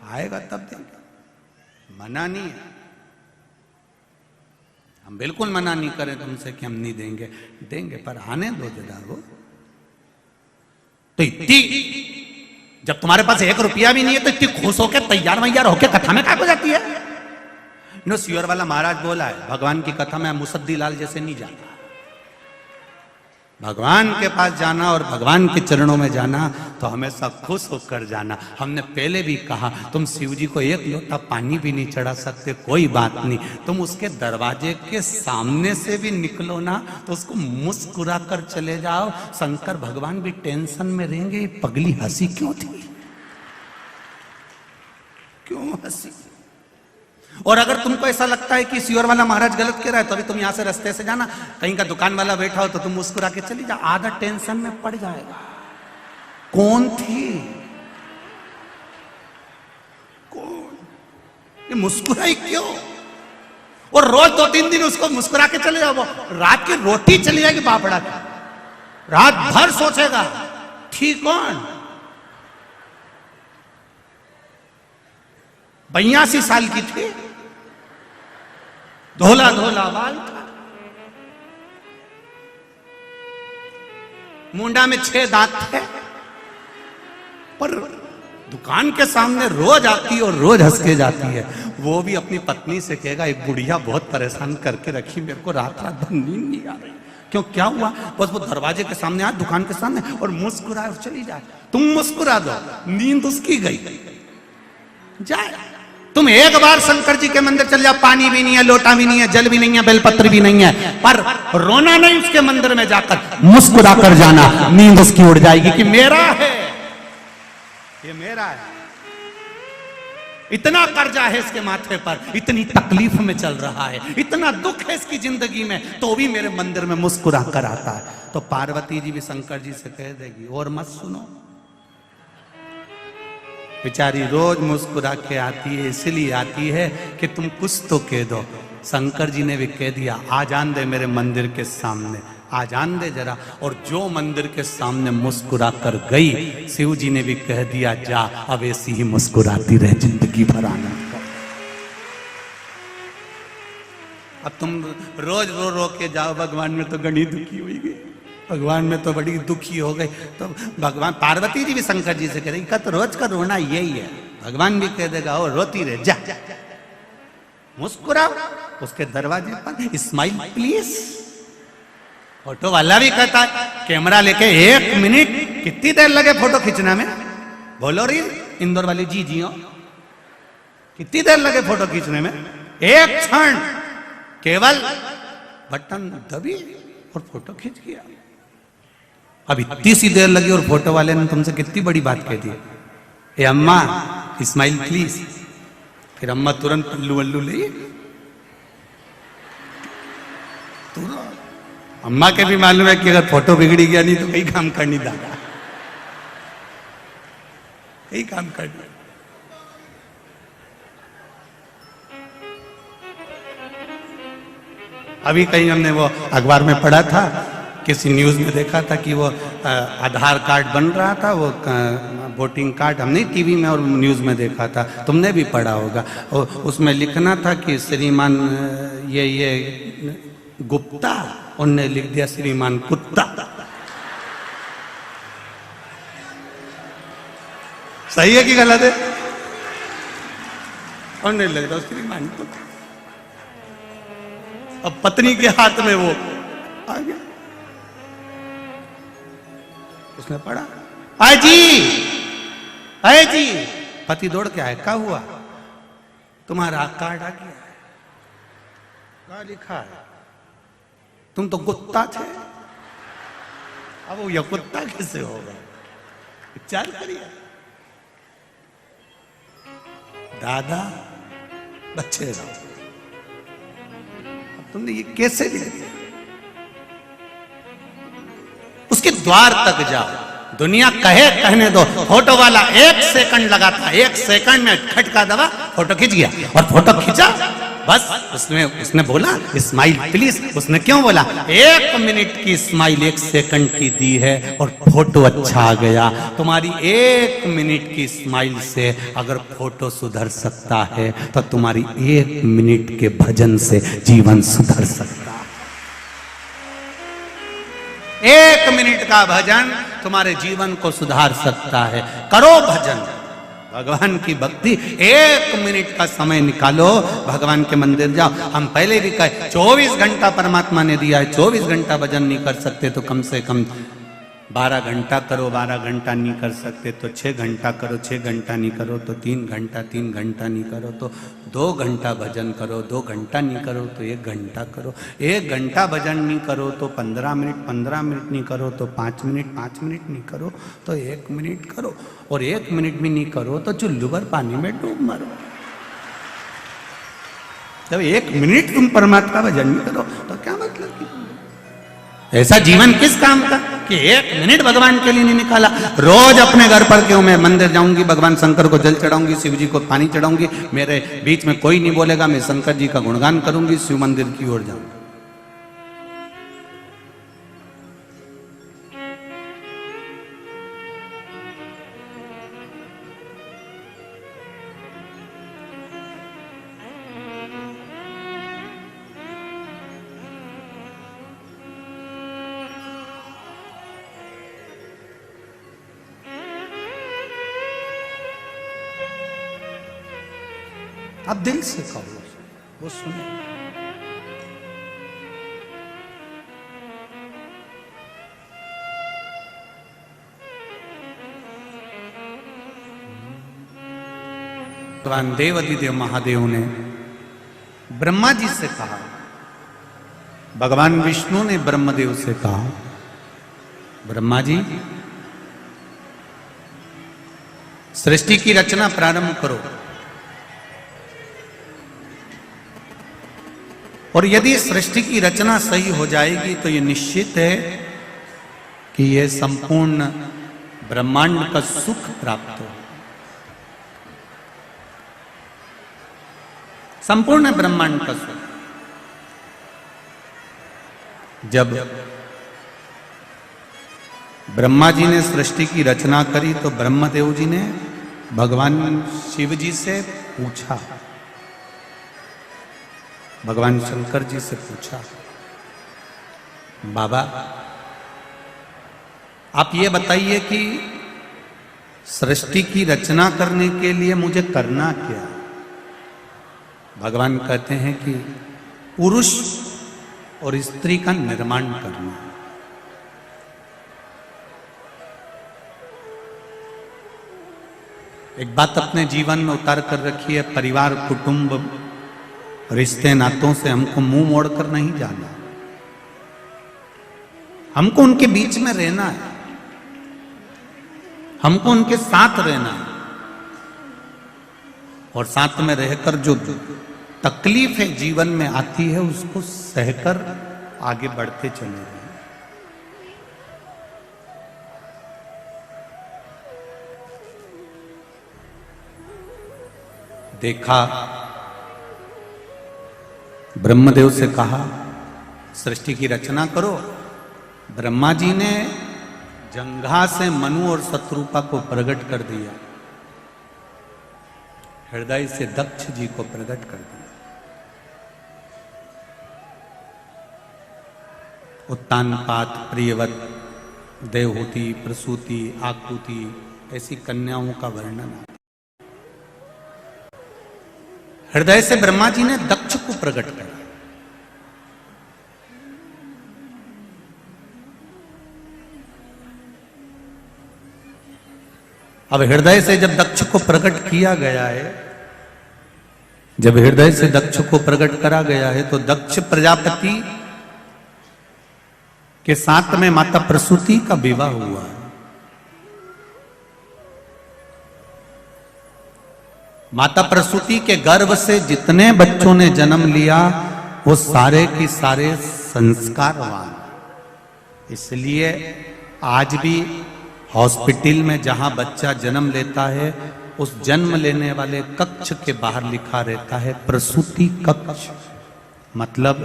आएगा तब देंगे, मना नहीं है। हम बिल्कुल मना नहीं करें तुमसे कि हम नहीं देंगे, देंगे, पर आने दो जरा वो। तो इतनी जब तुम्हारे पास 1 रुपया भी नहीं है तो इतनी खुश होके तैयार वैयार होके कथा में क्या हो जाती है? नो सियोर वाला महाराज बोला है, भगवान की कथा में मुसद्दी लाल जैसे नहीं जाता। भगवान के पास जाना और भगवान के चरणों में जाना तो हमेशा खुश होकर जाना। हमने पहले भी कहा, तुम शिव जी को 1 लोटा पानी भी नहीं चढ़ा सकते, कोई बात नहीं, तुम उसके दरवाजे के सामने से भी निकलो ना तो उसको मुस्कुरा कर चले जाओ। शंकर भगवान भी टेंशन में रहेंगे, ये पगली हंसी क्यों थी, क्यों हंसी? और अगर तुमको ऐसा लगता है कि सियोर वाला महाराज गलत कह रहा है तो अभी तुम यहां से रास्ते से जाना, कहीं का दुकान वाला बैठा हो तो तुम मुस्कुरा के चली जा, आधा टेंशन में पड़ जाएगा। कौन थी, कौन, ये मुस्कुराई क्यों? और रोज 2-3 दिन उसको मुस्कुरा के चले जाओ, रात की रोटी चली जाएगी पापड़ा की, रात भर सोचेगा थी कौन। 82 साल की थी, धोला धोला बाल था, मुंडा में 6 दांत थे, पर दुकान के सामने रोज आती और रोज हंस के जाती है। वो भी अपनी पत्नी से कहेगा एक बुढ़िया बहुत परेशान करके रखी, मेरे को रात रात भर नींद नहीं आ रही। क्यों, क्या हुआ? बस वो दरवाजे के सामने आए, दुकान के सामने, और मुस्कुराए और चली जाए। तुम मुस्कुरा दो, नींद उसकी गई जाए। तुम एक बार शंकर जी के मंदिर चल जाओ, पानी भी नहीं है, लोटा भी नहीं है, जल भी नहीं है, बेलपत्र भी नहीं है, पर रोना नहीं, उसके मंदिर में जाकर मुस्कुरा कर जाना, नींद उसकी उड़ जाएगी कि मेरा है, ये मेरा है। इतना कर्जा है इसके माथे पर, इतनी तकलीफ में चल रहा है, इतना दुख है इसकी जिंदगी में, तो भी मेरे मंदिर में मुस्कुरा कर आता है। तो पार्वती जी भी शंकर जी से कह देगी और मत सुनो, बेचारी रोज मुस्कुरा के आती है, इसलिए आती है कि तुम कुछ तो कह दो। शंकर जी ने भी कह दिया, आ जान दे मेरे मंदिर के सामने, आ जान दे जरा। और जो मंदिर के सामने मुस्कुरा कर गई, शिव जी ने भी कह दिया, जा अब ऐसी ही मुस्कुराती रहे जिंदगी भर आनंद कर। अब तुम रोज रो रो के जाओ, भगवान में तो गणी दुखी हुई गई, भगवान में तो बड़ी दुखी हो गई। तो भगवान पार्वती जी भी शंकर जी से कह रही, तो रोज का रोना यही है। भगवान भी कह देगा, ओ रोती रहे, जा मुस्कुराओ। उसके दरवाजे पर स्माइल प्लीज। फोटो वाला भी कहता है, कैमरा लेके 1 मिनट, कितनी देर लगे फोटो खींचना में? बोलो री इंदौर वाली जी जी, कितनी देर लगे फोटो खींचने में? 1 क्षण, केवल बटन दबी और फोटो खींच गया। अब इतनी सी देर लगी और फोटो वाले ने तुमसे कितनी बड़ी बात कह दी, ए अम्मा स्माइल प्लीज। फिर अम्मा तुरंत पल्लू वल्लू ले, अम्मा के भी मालूम है कि अगर फोटो बिगड़ी गया नहीं तो कई काम करनी, दादा कई काम करनी। अभी कहीं हमने वो अखबार में पढ़ा था, किसी न्यूज में देखा था कि वो आधार कार्ड बन रहा था, वो वोटिंग कार्ड, हमने टीवी में और न्यूज में देखा था, तुमने भी पढ़ा होगा। उसमें लिखना था कि श्रीमान ये गुप्ता, उनने लिख दिया श्रीमान कुत्ता। सही है कि गलत है? उनने लिख दिया श्रीमान कुत्ता। अब पत्नी के हाथ में वो आ गया, उसने पढ़ा, आए जी, आए जी। पति दौड़ के आए, क्या हुआ? तुम्हारा कार्ड आ गया है। क्या लिखा है? तुम तो कुत्ता थे, अब वो यह कुत्ता कैसे होगा? विचार करिए दादा, बच्चे रहो, अब तुमने ये कैसे लिख दिया? उसके द्वार तक जाओ, दुनिया कहे कहने दो, फोटो वाला 1 सेकंड लगाता, 1 सेकंड में खटका दबा, फोटो खींच गया। और फोटो खींचा, बस उसने बोला स्माइल प्लीज। उसने क्यों बोला? 1 मिनट की स्माइल 1 सेकंड की दी है और फोटो अच्छा आ गया। तुम्हारी 1 मिनट की स्माइल से अगर फोटो सुधर सकता है तो तुम्हारी 1 मिनट के भजन से जीवन सुधर सकता है। 1 मिनट का भजन तुम्हारे जीवन को सुधार सकता है। करो भजन, भगवान की भक्ति, 1 मिनट का समय निकालो, भगवान के मंदिर जाओ। हम पहले भी कहे 24 घंटा परमात्मा ने दिया है, 24 घंटा भजन नहीं कर सकते तो कम से कम 12 घंटा करो। 12 घंटा नहीं कर सकते तो 6 घंटा करो। 6 घंटा नहीं करो तो 3 घंटा। 3 घंटा नहीं करो तो 2 घंटा भजन करो। 2 घंटा नहीं करो तो 1 घंटा करो। 1 घंटा भजन नहीं करो तो 15 मिनट। 15 मिनट नहीं करो तो 5 मिनट। 5 मिनट नहीं करो तो 1 मिनट करो। और 1 मिनट भी नहीं करो तो चुल्लू भर पानी में डूब मरो। जब 1 मिनट तुम परमात्मा भजन नहीं करो तो क्या मतलब की? ऐसा जीवन किस काम का कि 1 मिनट भगवान के लिए नहीं निकाला। रोज अपने घर पर क्यों, मैं मंदिर जाऊंगी, भगवान शंकर को जल चढ़ाऊंगी, शिव जी को पानी चढ़ाऊंगी, मेरे बीच में कोई नहीं बोलेगा, मैं शंकर जी का गुणगान करूंगी, शिव मंदिर की ओर जाऊंगी। आप दिल से कहो, वो सुने। भगवान देवादिदेव महादेव ने ब्रह्मा जी से कहा, भगवान विष्णु ने ब्रह्मदेव से कहा, ब्रह्मा जी सृष्टि की रचना प्रारंभ करो, और यदि सृष्टि की रचना सही हो जाएगी तो यह निश्चित है कि यह संपूर्ण ब्रह्मांड का सुख प्राप्त हो। संपूर्ण ब्रह्मांड का सुख। जब ब्रह्मा जी ने सृष्टि की रचना करी तो ब्रह्मदेव जी ने भगवान शिव जी से पूछा, भगवान शंकर जी से पूछा, बाबा आप ये बताइए कि सृष्टि की रचना करने के लिए मुझे करना क्या? भगवान कहते हैं कि पुरुष और स्त्री का निर्माण करना। एक बात अपने जीवन में उतार कर रखी है, परिवार कुटुंब रिश्ते नातों से हमको मुंह मोड़कर नहीं जाना, हमको उनके बीच में रहना है, हमको उनके साथ रहना है, और साथ में रहकर जो तकलीफें जीवन में आती है उसको सहकर आगे बढ़ते चले जाएं। देखा, ब्रह्मदेव से कहा सृष्टि की रचना करो। ब्रह्मा जी ने जंघा से मनु और शत्रुपा को प्रकट कर दिया, हृदय से दक्ष जी को प्रकट कर दिया। उत्तानपात, प्रियवत, देवहूति, प्रसूति, आकुति ऐसी कन्याओं का वर्णन है। हृदय से ब्रह्मा जी ने दक्ष को प्रकट किया। अब हृदय से जब दक्ष को प्रकट किया गया है, जब हृदय से दक्ष को प्रकट करा गया है तो दक्ष प्रजापति के साथ में माता प्रसूति का विवाह हुआ है। माता प्रसूति के गर्भ से जितने बच्चों ने जन्म लिया वो सारे की सारे संस्कारवान। इसलिए आज भी हॉस्पिटल में जहां बच्चा जन्म लेता है उस जन्म लेने वाले कक्ष के बाहर लिखा रहता है प्रसूति कक्ष, मतलब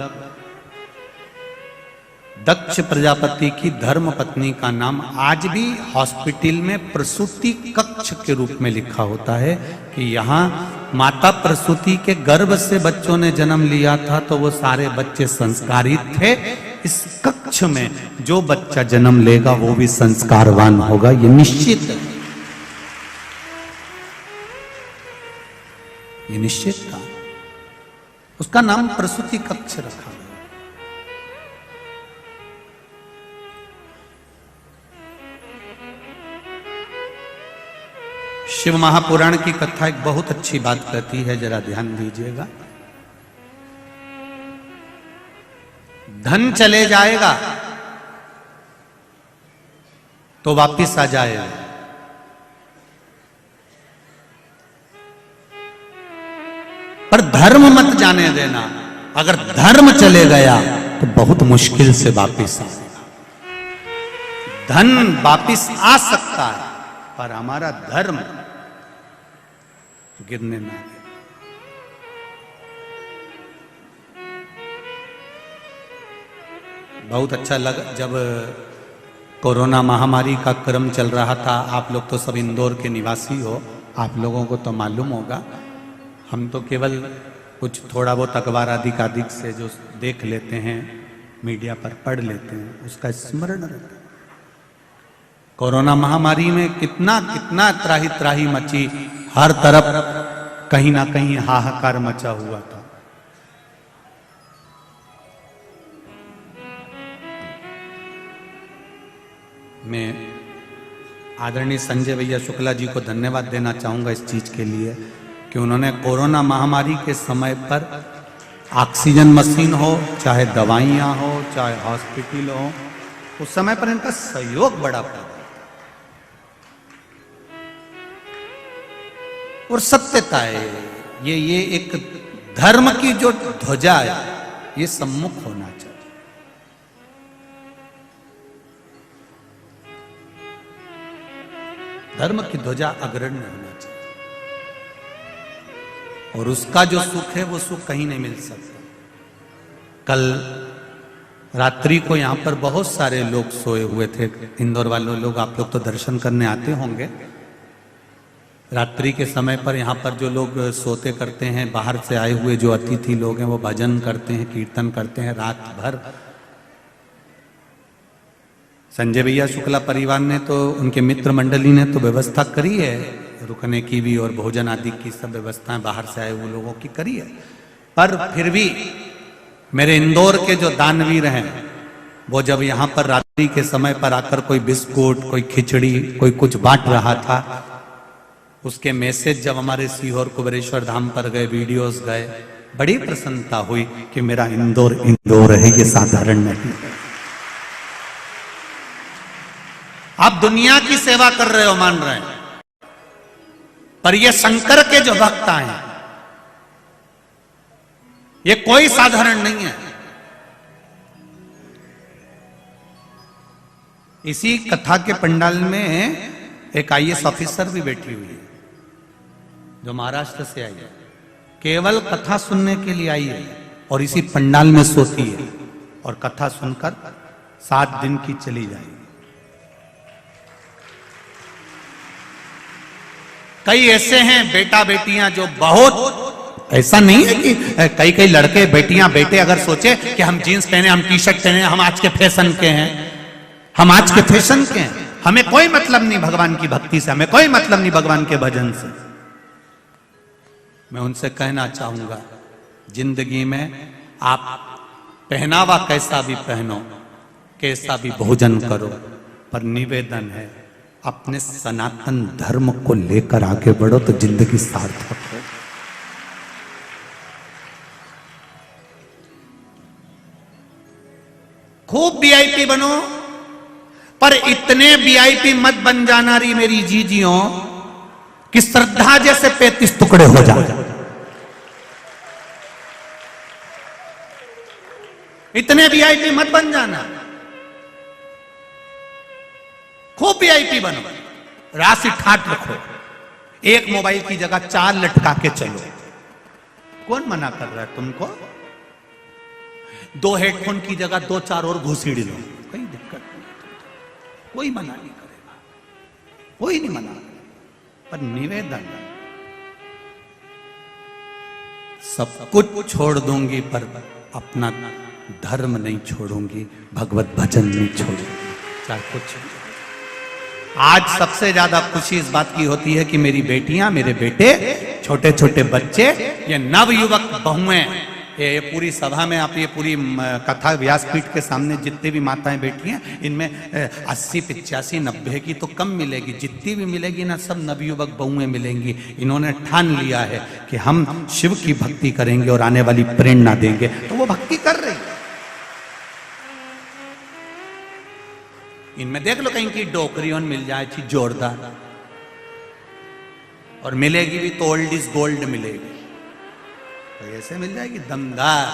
दक्ष प्रजापति की धर्म पत्नी का नाम आज भी हॉस्पिटल में प्रसूति कक्ष के रूप में लिखा होता है कि यहाँ माता प्रसूति के गर्भ से बच्चों ने जन्म लिया था तो वो सारे बच्चे संस्कारित थे। इस कक्ष में जो बच्चा जन्म लेगा वो भी संस्कारवान होगा, ये निश्चित है, ये निश्चित था। उसका नाम प्रसूति कक्ष रखा गया। शिव महापुराण की कथा एक बहुत अच्छी बात कहती है, जरा ध्यान दीजिएगा। धन चले जाएगा तो वापिस आ जाएगा, पर धर्म मत जाने देना। अगर धर्म चले गया तो बहुत मुश्किल से वापिस आएगा। धन वापिस आ सकता है पर हमारा धर्म गिरने ना दे। बहुत अच्छा लगा जब कोरोना महामारी का क्रम चल रहा था। आप लोग तो सब इंदौर के निवासी हो, आप लोगों को तो मालूम होगा। हम तो केवल कुछ थोड़ा बहुत अखबार अधिकाधिक से जो देख लेते हैं, मीडिया पर पढ़ लेते हैं, उसका स्मरण रहता है। कोरोना महामारी में कितना कितना त्राही त्राही मची, हर तरफ कहीं ना कहीं हाहाकार मचा हुआ था। मैं आदरणीय संजय भैया शुक्ला जी को धन्यवाद देना चाहूंगा इस चीज के लिए कि उन्होंने कोरोना महामारी के समय पर ऑक्सीजन मशीन हो, चाहे दवाइयां हो, चाहे हॉस्पिटल हो, उस समय पर इनका सहयोग बड़ा पड़ा। और सत्यता है ये एक धर्म की जो ध्वजा है ये सम्मुख होना चाहिए। धर्म की ध्वजा अग्रण्य होना चाहिए और उसका जो सुख है वो सुख कहीं नहीं मिल सकता। कल रात्रि को यहां पर बहुत सारे लोग सोए हुए थे, इंदौर वाले लोग, आप लोग तो दर्शन करने आते होंगे। रात्रि के समय पर यहाँ पर जो लोग सोते करते हैं, बाहर से आए हुए जो अतिथि लोग हैं वो भजन करते हैं, कीर्तन करते हैं रात भर। संजय भैया शुक्ला परिवार ने तो, उनके मित्र मंडली ने तो व्यवस्था करी है रुकने की भी और भोजन आदि की सब व्यवस्थाएं बाहर से आए हुए लोगों की करी है। पर फिर भी मेरे इंदौर के जो दानवीर हैं वो जब यहाँ पर रात्रि के समय पर आकर कोई बिस्कुट, कोई खिचड़ी, कोई कुछ बांट रहा था, उसके मैसेज जब हमारे सीहोर कुबेरेश्वर धाम पर गए, वीडियोस गए, बड़ी प्रसन्नता हुई कि मेरा इंदौर इंदौर है, ये साधारण नहीं है। आप दुनिया की सेवा कर रहे हो, मान रहे हैं, पर ये शंकर के जो भक्त हैं ये कोई साधारण नहीं है। इसी कथा के पंडाल में एक आईएएस ऑफिसर भी बैठी हुई है जो महाराष्ट्र से आई है, केवल कथा सुनने के लिए आई है और इसी पंडाल में सोती है और कथा सुनकर 7 दिन की चली जाएगी। कई ऐसे हैं बेटा बेटियां जो बहुत, ऐसा नहीं है कि कई कई लड़के बेटियां बेटे अगर सोचे कि हम जीन्स पहने, हम टी शर्ट पहने, हम आज के फैशन के हैं, हम आज के फैशन के हैं, हमें कोई मतलब नहीं भगवान की भक्ति से, हमें कोई मतलब नहीं भगवान के भजन से। मैं उनसे कहना चाहूंगा, जिंदगी में आप पहनावा कैसा भी पहनो, कैसा भी भोजन करो, पर निवेदन है अपने सनातन धर्म को लेकर आगे बढ़ो तो जिंदगी सार्थक हो। खूब वीआईपी बनो, पर इतने वीआईपी मत बन जाना री मेरी जीजियों कि श्रद्धा जैसे 35 टुकड़े हो जाए। इतने वीआईपी मत बन जाना, खूब वीआईपी बनो, राशि ठाट रखो, एक मोबाइल की जगह 4 लटका के चलो। कौन मना कर रहा है तुमको? 2 हेडफोन की जगह 2-4 और घुसीड़ लो, कोई दिक्कत नहीं, कोई मना नहीं करेगा, कोई नहीं मना। पर निवेदन, सब कुछ छोड़ दूंगी पर अपना धर्म नहीं छोड़ूंगी, भगवत भजन नहीं छोड़ूंगी, चाहे कुछ। आज सबसे ज्यादा खुशी इस बात की होती है कि मेरी बेटियां, मेरे बेटे, छोटे छोटे बच्चे, ये नवयुवक बहुएं, ये पूरी सभा में, आप ये पूरी कथा व्यासपीठ के सामने जितनी भी माताएं बैठी हैं, इनमें 80, 85, 90 की तो कम मिलेगी, जितनी भी मिलेगी ना सब नवयुवक बहुएं मिलेंगी। इन्होंने ठान लिया है कि हम शिव की भक्ति करेंगे और आने वाली प्रेरणा देंगे, तो वो भक्ति कर रही है। इनमें देख लो कहीं की डोकरियों मिल जाए थी जोरदार, और मिलेगी भी तो ओल्ड इज गोल्ड मिलेगी, तो ऐसे मिल जाएगी दमदार।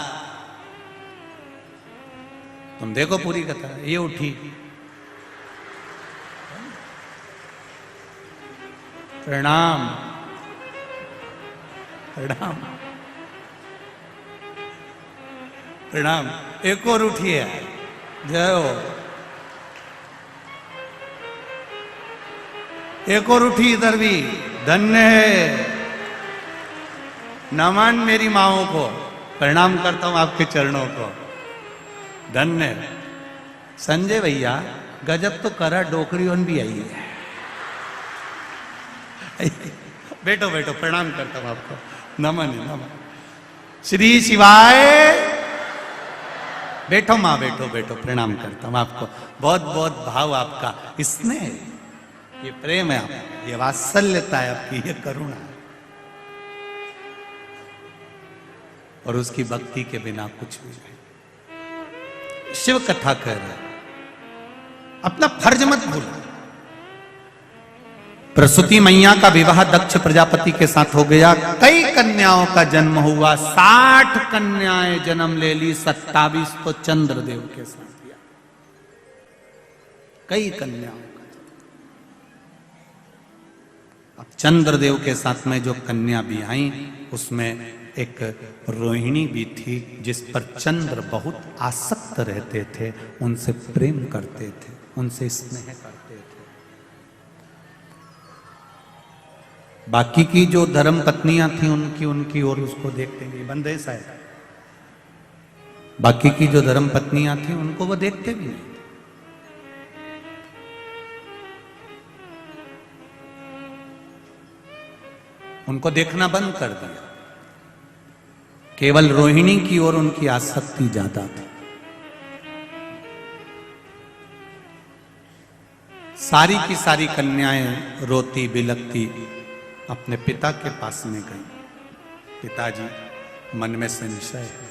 तुम देखो पूरी कथा, ये उठी, प्रणाम प्रणाम प्रणाम, एक और उठी है, जय हो। एक और उठी इधर भी, धन्य है। नमन मेरी माओं को, प्रणाम करता हूं आपके चरणों को, धन्य। संजय भैया गजब तो करा, डोकरी ओन भी आई है, बैठो बैठो, प्रणाम करता हूं आपको, नमन है नमन। श्री शिवाय। बैठो माँ, बैठो बैठो, प्रणाम करता हूं आपको। बहुत बहुत भाव आपका, स्नेह, ये प्रेम है आपका, ये वात्सल्यता है आपकी, ये करुणा है। और उसकी भक्ति के बिना कुछ भी नहीं। शिव कथा कह रहे, अपना फर्ज मत भूलो। प्रसूति मैया का विवाह दक्ष प्रजापति के साथ हो गया। कई कन्याओं का जन्म हुआ, 60 कन्याएं जन्म ले ली, 27 तो चंद्रदेव के साथ किया। कई कन्याओं का। अब चंद्रदेव के साथ में जो कन्या भी आई, उसमें एक रोहिणी भी थी, जिस पर चंद्र बहुत आसक्त रहते थे, उनसे प्रेम करते थे, उनसे स्नेह करते थे। बाकी की जो धर्म पत्नियां थी उनकी ओर उसको देखते नहीं, बंदे शायद। बाकी की जो धर्म पत्नियां थी उनको वो देखते भी नहीं। उनको देखना बंद कर दिया। केवल रोहिणी की ओर उनकी आसक्ति ज्यादा थी। सारी की सारी कन्याएं रोती बिलखती अपने पिता के पास में गई। पिताजी, मन में संशय है।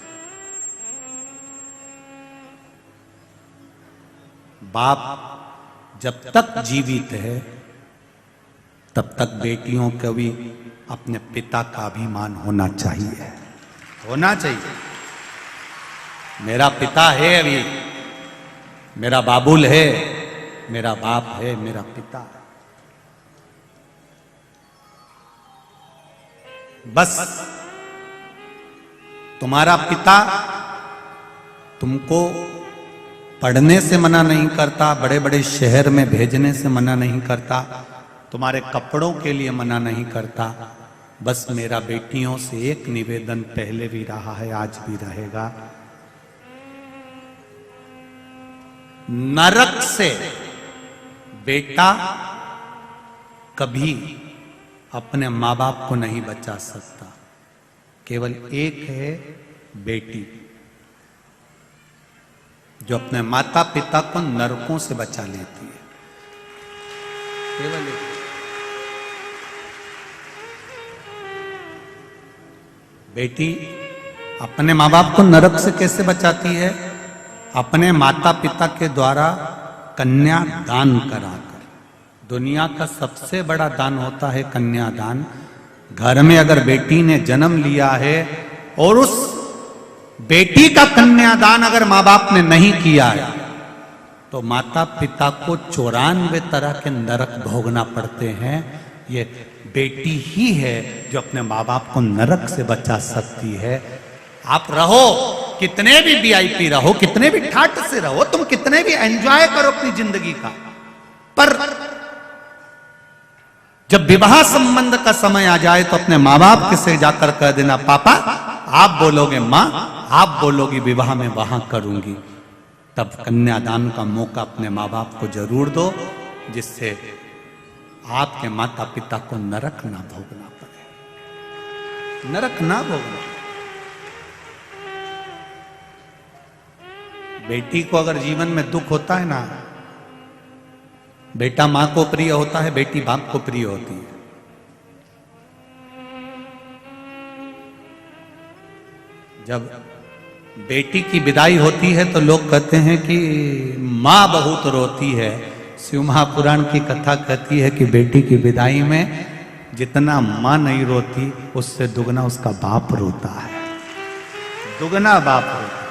बाप जब तक जीवित है तब तक बेटियों को भी अपने पिता का अभिमान होना चाहिए, होना चाहिए। मेरा पिता है, अभी मेरा बाबुल है, मेरा बाप है, मेरा पिता है। बस तुम्हारा पिता तुमको पढ़ने से मना नहीं करता, बड़े बड़े शहर में भेजने से मना नहीं करता, तुम्हारे कपड़ों के लिए मना नहीं करता। बस मेरा बेटियों से एक निवेदन पहले भी रहा है, आज भी रहेगा। नरक से बेटा कभी अपने माँ बाप को नहीं बचा सकता। केवल एक है बेटी, जो अपने माता पिता को नरकों से बचा लेती है। केवल एक। बेटी अपने माँ बाप को नरक से कैसे बचाती है? अपने माता पिता के द्वारा कन्या दान कराकर। दुनिया का सबसे बड़ा दान होता है कन्यादान। घर में अगर बेटी ने जन्म लिया है और उस बेटी का कन्यादान अगर माँ बाप ने नहीं किया है, तो माता पिता को 94 तरह के नरक भोगना पड़ते हैं। ये बेटी ही है जो अपने माँ बाप को नरक से बचा सकती है। आप रहो, कितने भी वीआईपी रहो, कितने भी ठाट से रहो, तुम कितने भी एंजॉय करो अपनी जिंदगी का, पर जब विवाह संबंध का समय आ जाए तो अपने माँ बाप के से जाकर कह देना, पापा आप बोलोगे, माँ आप बोलोगी, विवाह में वहां करूंगी। तब कन्यादान का मौका अपने माँ बाप को जरूर दो, जिससे आपके माता पिता को नरक ना भोगना पड़े, नरक ना भोगना। बेटी को अगर जीवन में दुख होता है ना, बेटा मां को प्रिय होता है, बेटी बाप को प्रिय होती है। जब बेटी की विदाई होती है तो लोग कहते हैं कि मां बहुत रोती है। शिव महापुराण की कथा कहती है कि बेटी की विदाई में जितना मां नहीं रोती, उससे दुगना उसका बाप रोता है, दुगना बाप रोता है।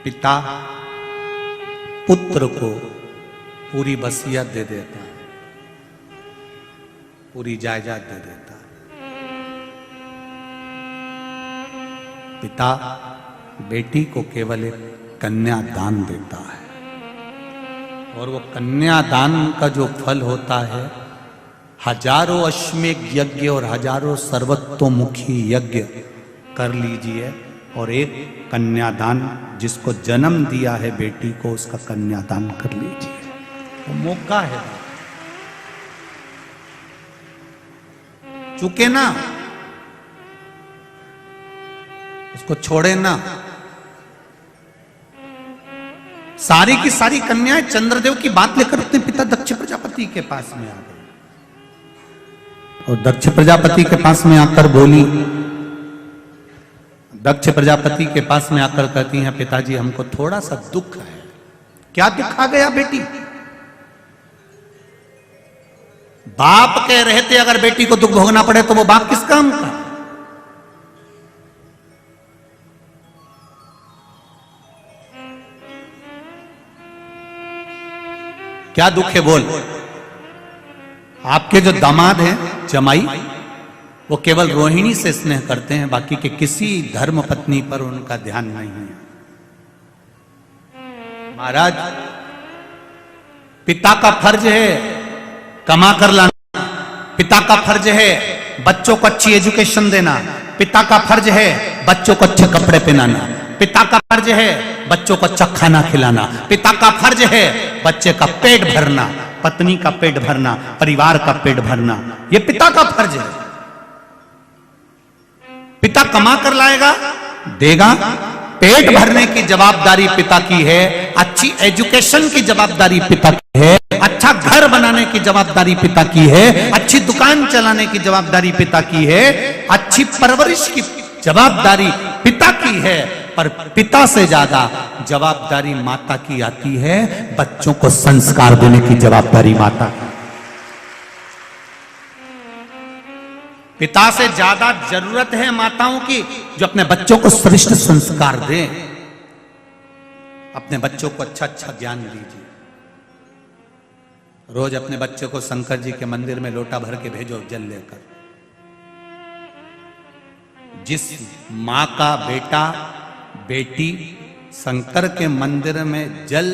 पिता पुत्र को पूरी वसीयत दे देता है, पूरी जायदाद दे देता है। पिता बेटी को केवल एक कन्या दान देता है, और वो कन्यादान का जो फल होता है, हजारों अश्वमेध यज्ञ और हजारों सर्वतोमुखी यज्ञ कर लीजिए और एक कन्यादान, जिसको जन्म दिया है बेटी को, उसका कन्यादान कर लीजिए। वो मौका है, चुके ना, उसको छोड़े ना। सारी की सारी कन्याएं चंद्रदेव की बात लेकर अपने पिता दक्ष प्रजापति के पास में आ गई और दक्ष प्रजापति के पास में आकर बोली, दक्ष प्रजापति के पास में आकर कहती हैं, पिताजी हमको थोड़ा सा दुख है। क्या दुख आ गया बेटी? बाप के रहते अगर बेटी को दुख भोगना पड़े तो वो बाप किस काम का? क्या दुख है बोल? आपके जो दामाद हैं जमाई, वो केवल रोहिणी से स्नेह करते हैं, बाकी के किसी धर्म पत्नी पर उनका ध्यान नहीं है। महाराज, पिता का फर्ज है कमा कर लाना, पिता का फर्ज है बच्चों को अच्छी एजुकेशन देना, पिता का फर्ज है बच्चों को अच्छे कपड़े पहनाना, पिता का फर्ज है बच्चों को अच्छा खाना खिलाना, पिता का फर्ज है बच्चे का पेट भरना, पत्नी का पेट भरना, परिवार का पेट भरना। यह पिता का फर्ज है। पिता कमा कर लाएगा, देगा, पेट भरने की जवाबदारी पिता की है, अच्छी एजुकेशन की जवाबदारी पिता की है, अच्छा घर बनाने की जवाबदारी पिता की है, अच्छी दुकान चलाने की जवाबदारी पिता की है, अच्छी परवरिश की जवाबदारी पिता की है। पर पिता से ज्यादा जवाबदारी माता की आती है, बच्चों को संस्कार देने की जवाबदारी माता की। पिता से ज्यादा जरूरत है माताओं की, जो अपने बच्चों को श्रेष्ठ संस्कार दें। अपने बच्चों को अच्छा अच्छा ज्ञान दीजिए। रोज अपने बच्चों को शंकर जी के मंदिर में लोटा भर के भेजो जल लेकर। जिस मां का बेटा बेटी शंकर के मंदिर में जल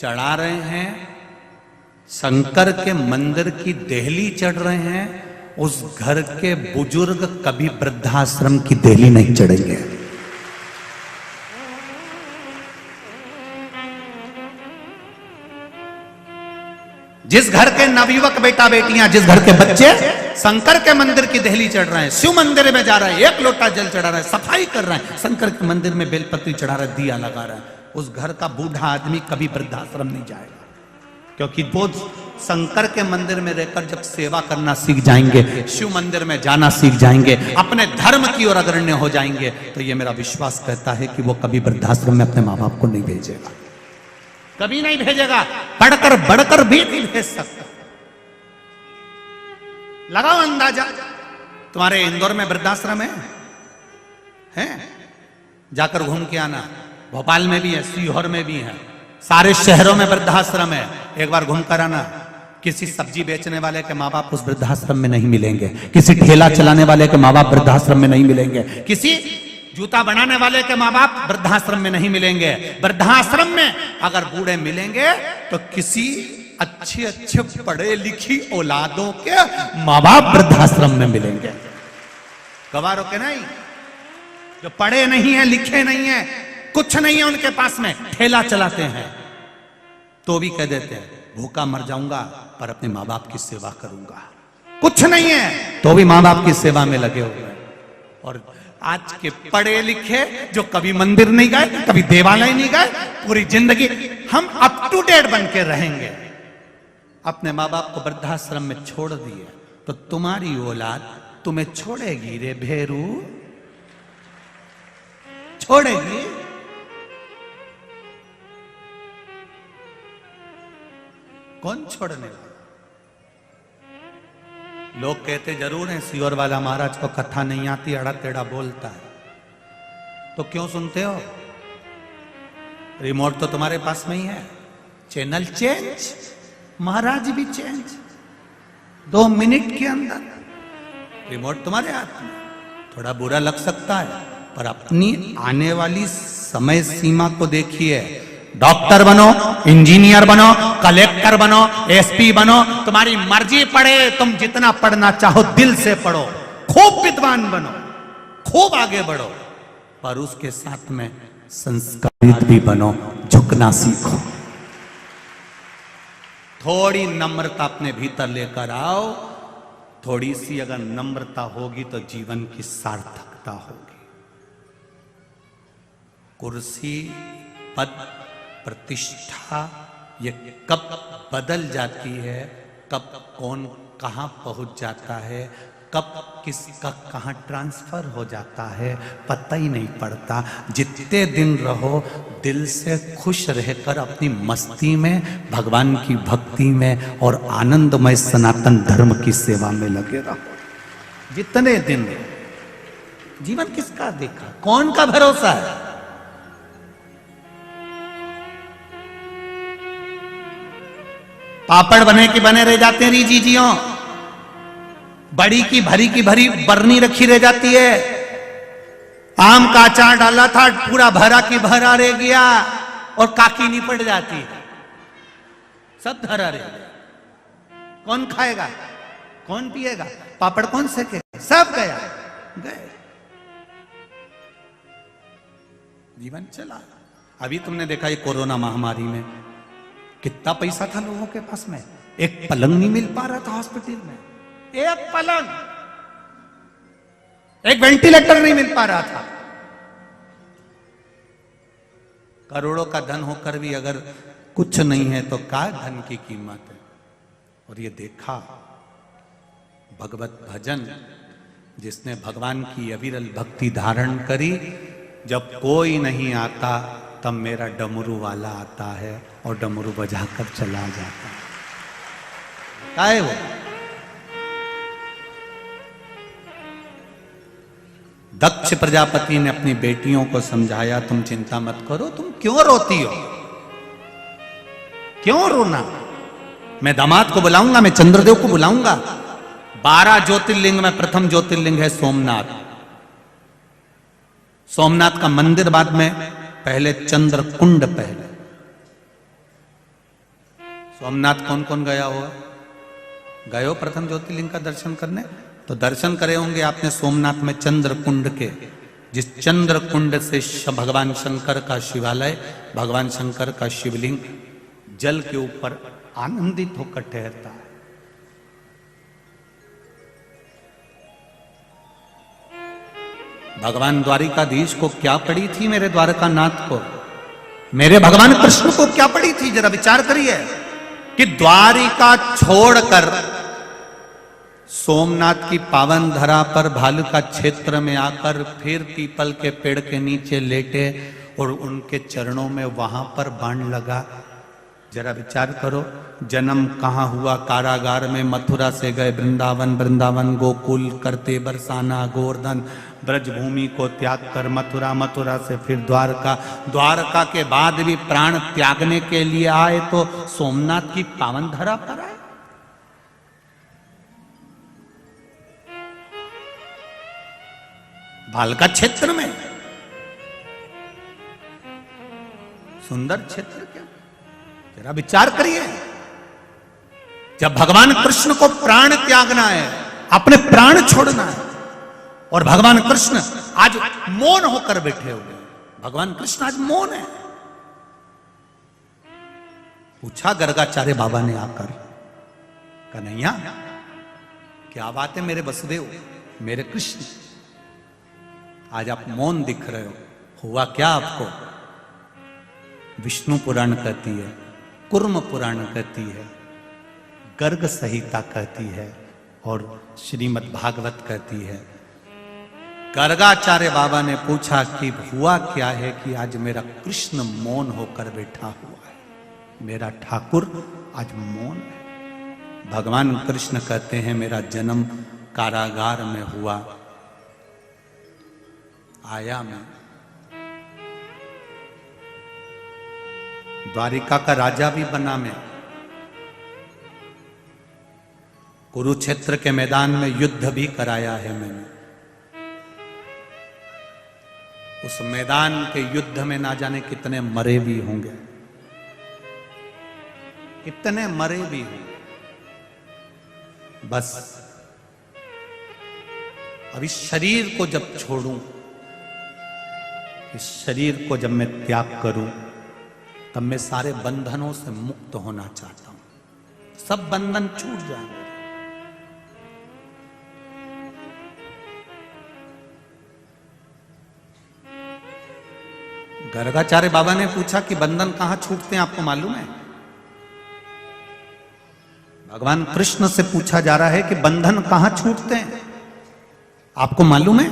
चढ़ा रहे हैं, शंकर के मंदिर की देहली चढ़ रहे हैं, उस घर के बुजुर्ग कभी वृद्धाश्रम की देहली नहीं चढ़ेंगे। जिस घर के नवयुवक बेटा बेटियां, जिस घर के बच्चे शंकर के मंदिर की देहली चढ़ रहे हैं, शिव मंदिर में जा रहे हैं, एक लोटा जल चढ़ा रहे हैं, सफाई कर रहे हैं, शंकर के मंदिर में बेलपत्री चढ़ा रहे हैं, दिया लगा रहे हैं, उस घर का बूढ़ा आदमी कभी वृद्धाश्रम नहीं जाएगा। क्योंकि वो शंकर के मंदिर में रहकर जब सेवा करना सीख जाएंगे, शिव मंदिर में जाना सीख जाएंगे, अपने धर्म की ओर अग्रण्य हो जाएंगे, तो ये मेरा विश्वास कहता है कि वो कभी वृद्धाश्रम में अपने माँ बाप को नहीं भेजेगा, कभी नहीं भेजेगा। पढ़कर बढ़कर भी नहीं भेज सकता। लगाओ अंदाजा। तुम्हारे इंदौर में वृद्धाश्रम है? जाकर घूम के आना। भोपाल में भी है, सीहोर में भी है, सारे शहरों में वृद्धाश्रम है। एक बार घूम कर आना। किसी सब्जी बेचने वाले के माँ बाप उस वृद्धाश्रम में नहीं मिलेंगे, किसी ठेला चलाने वाले के माँ बाप वृद्धाश्रम में नहीं मिलेंगे, किसी जूता बनाने वाले के माँ बाप वृद्धाश्रम में नहीं मिलेंगे। वृद्धाश्रम में अगर बूढ़े मिलेंगे तो किसी अच्छे अच्छे पढ़े लिखी औलादों के माँ बाप वृद्धाश्रम में मिलेंगे। गवारों के नहीं, जो पढ़े नहीं है, लिखे नहीं है, कुछ नहीं है उनके पास में, ठेला चलाते हैं, तो भी कह देते हैं भूखा मर जाऊंगा पर अपने माँ बाप की सेवा करूंगा। कुछ नहीं है तो भी माँ बाप की सेवा में लगे हुए हैं। और आज के पढ़े लिखे जो कभी मंदिर नहीं गए, कभी देवालय नहीं गए, पूरी जिंदगी हम अप टू डेट बन के रहेंगे, अपने माँ बाप को वृद्धाश्रम में छोड़ दिए, तो तुम्हारी औलाद तुम्हें छोड़ेगी रे भेरू, छोड़ेगी। कौन छोड़ने वाला? लोग कहते जरूर हैं सीहोर वाला महाराज को कथा नहीं आती, अड़ा टेढ़ा बोलता है। तो क्यों सुनते हो? रिमोट तो तुम्हारे पास में ही है। चैनल चेंज, महाराज भी चेंज, 2 मिनट के अंदर रिमोट तुम्हारे हाथ में। थोड़ा बुरा लग सकता है पर अपनी आने वाली समय सीमा को देखिए। डॉक्टर बनो, इंजीनियर बनो, कलेक्टर बनो, एसपी बनो, तुम्हारी मर्जी पड़े, तुम जितना पढ़ना चाहो दिल से पढ़ो, खूब विद्वान बनो, खूब आगे बढ़ो, पर उसके साथ में संस्कारित भी बनो, झुकना सीखो। थोड़ी नम्रता अपने भीतर लेकर आओ, थोड़ी सी अगर नम्रता होगी तो जीवन की सार्थकता होगी। कुर्सी, पद, प्रतिष्ठा ये कब बदल जाती है, कब कौन कहां पहुंच जाता है, कब किसका कहां ट्रांसफर हो जाता है, पता ही नहीं पड़ता। जितने दिन रहो दिल से खुश रहकर अपनी मस्ती में, भगवान की भक्ति में और आनंदमय सनातन धर्म की सेवा में लगे रहो। जितने दिन जीवन किसका देखा, कौन का भरोसा है। पापड़ बने कि बने रह जाते हैं रीजीजियों, बड़ी की भरी बरनी रखी रह जाती है। आम का अचार डाला था, पूरा भरा की भरा रह गया और काकी नहीं पड़ जाती, सब धरा रह गया। कौन खाएगा, कौन पिएगा, पापड़ कौन सेकेगा, सब गया, गए। जीवन चला। अभी तुमने देखा ये कोरोना महामारी में कितना पैसा था लोगों के पास में, एक पलंग नहीं मिल पा रहा था हॉस्पिटल में, एक पलंग, एक वेंटिलेटर नहीं मिल पा रहा था। करोड़ों का धन होकर भी अगर कुछ नहीं है तो क्या धन की कीमत है। और ये देखा भगवत भजन, जिसने भगवान की अविरल भक्ति धारण करी, जब कोई नहीं आता तब मेरा डमरू वाला आता है और डमरू बजाकर चला जाता है। क्या है वो? दक्ष प्रजापति ने अपनी बेटियों को समझाया, तुम चिंता मत करो, तुम क्यों रोती हो, क्यों रोना। मैं दामाद को बुलाऊंगा, मैं चंद्रदेव को बुलाऊंगा। 12 ज्योतिर्लिंग में प्रथम ज्योतिर्लिंग है सोमनाथ। सोमनाथ का मंदिर बाद में, पहले चंद्र कुंड पहले। सोमनाथ कौन कौन गया होगा, गए हो प्रथम ज्योतिर्लिंग का दर्शन करने, तो दर्शन करे होंगे आपने सोमनाथ में चंद्र कुंड के, जिस चंद्र कुंड से भगवान शंकर का शिवालय, भगवान शंकर का शिवलिंग जल के ऊपर आनंदित होकर ठहरता है। भगवान द्वारिकाधीश को क्या पड़ी थी, मेरे द्वारकानाथ को, मेरे भगवान कृष्ण को क्या पड़ी थी, जरा विचार करिए कि द्वारिका छोड़कर सोमनाथ की पावन धरा पर भालुका क्षेत्र में आकर फिर पीपल के पेड़ के नीचे लेटे और उनके चरणों में वहां पर बाण लगा। जरा विचार करो, जन्म कहाँ हुआ, कारागार में, मथुरा से गए वृंदावन, वृंदावन गोकुल करते बरसाना गोवर्धन, ब्रजभूमि को त्याग कर मथुरा, मथुरा से फिर द्वारका, द्वारका के बाद भी प्राण त्यागने के लिए आए तो सोमनाथ की पावन धरा पर आए। भालका क्षेत्र में, सुंदर क्षेत्र क्या, जरा विचार करिए। जब भगवान कृष्ण को प्राण त्यागना है, अपने प्राण छोड़ना है, और भगवान कृष्ण आज मौन होकर बैठे हुए, भगवान कृष्ण आज मौन है। पूछा गर्गाचार्य बाबा ने आकर, कन्हैया क्या बात है मेरे वसुदेव, मेरे कृष्ण, आज आप मौन दिख रहे हो, हुआ क्या आपको? विष्णु पुराण कहती है, कुर्म पुराण कहती है, गर्ग संहिता कहती है और श्रीमद् भागवत कहती है। गर्गाचार्य बाबा ने पूछा कि हुआ क्या है कि आज मेरा कृष्ण मौन होकर बैठा हुआ है, मेरा ठाकुर आज मौन है। भगवान कृष्ण कहते हैं, मेरा जन्म कारागार में हुआ, आया मैं द्वारिका का राजा भी बना, मैं कुरुक्षेत्र के मैदान में युद्ध भी कराया है मैंने। उस मैदान के युद्ध में ना जाने कितने मरे भी होंगे, इतने मरे भी हैं, बस अब इस शरीर को जब छोड़ूं, इस शरीर को जब मैं त्याग करूं, तब मैं सारे बंधनों से मुक्त होना चाहता हूं, सब बंधन छूट जाएंगे। गर्गाचार्य बाबा ने पूछा कि बंधन कहां छूटते हैं, आपको मालूम है? भगवान कृष्ण से पूछा जा रहा है कि बंधन कहां छूटते हैं, आपको मालूम है?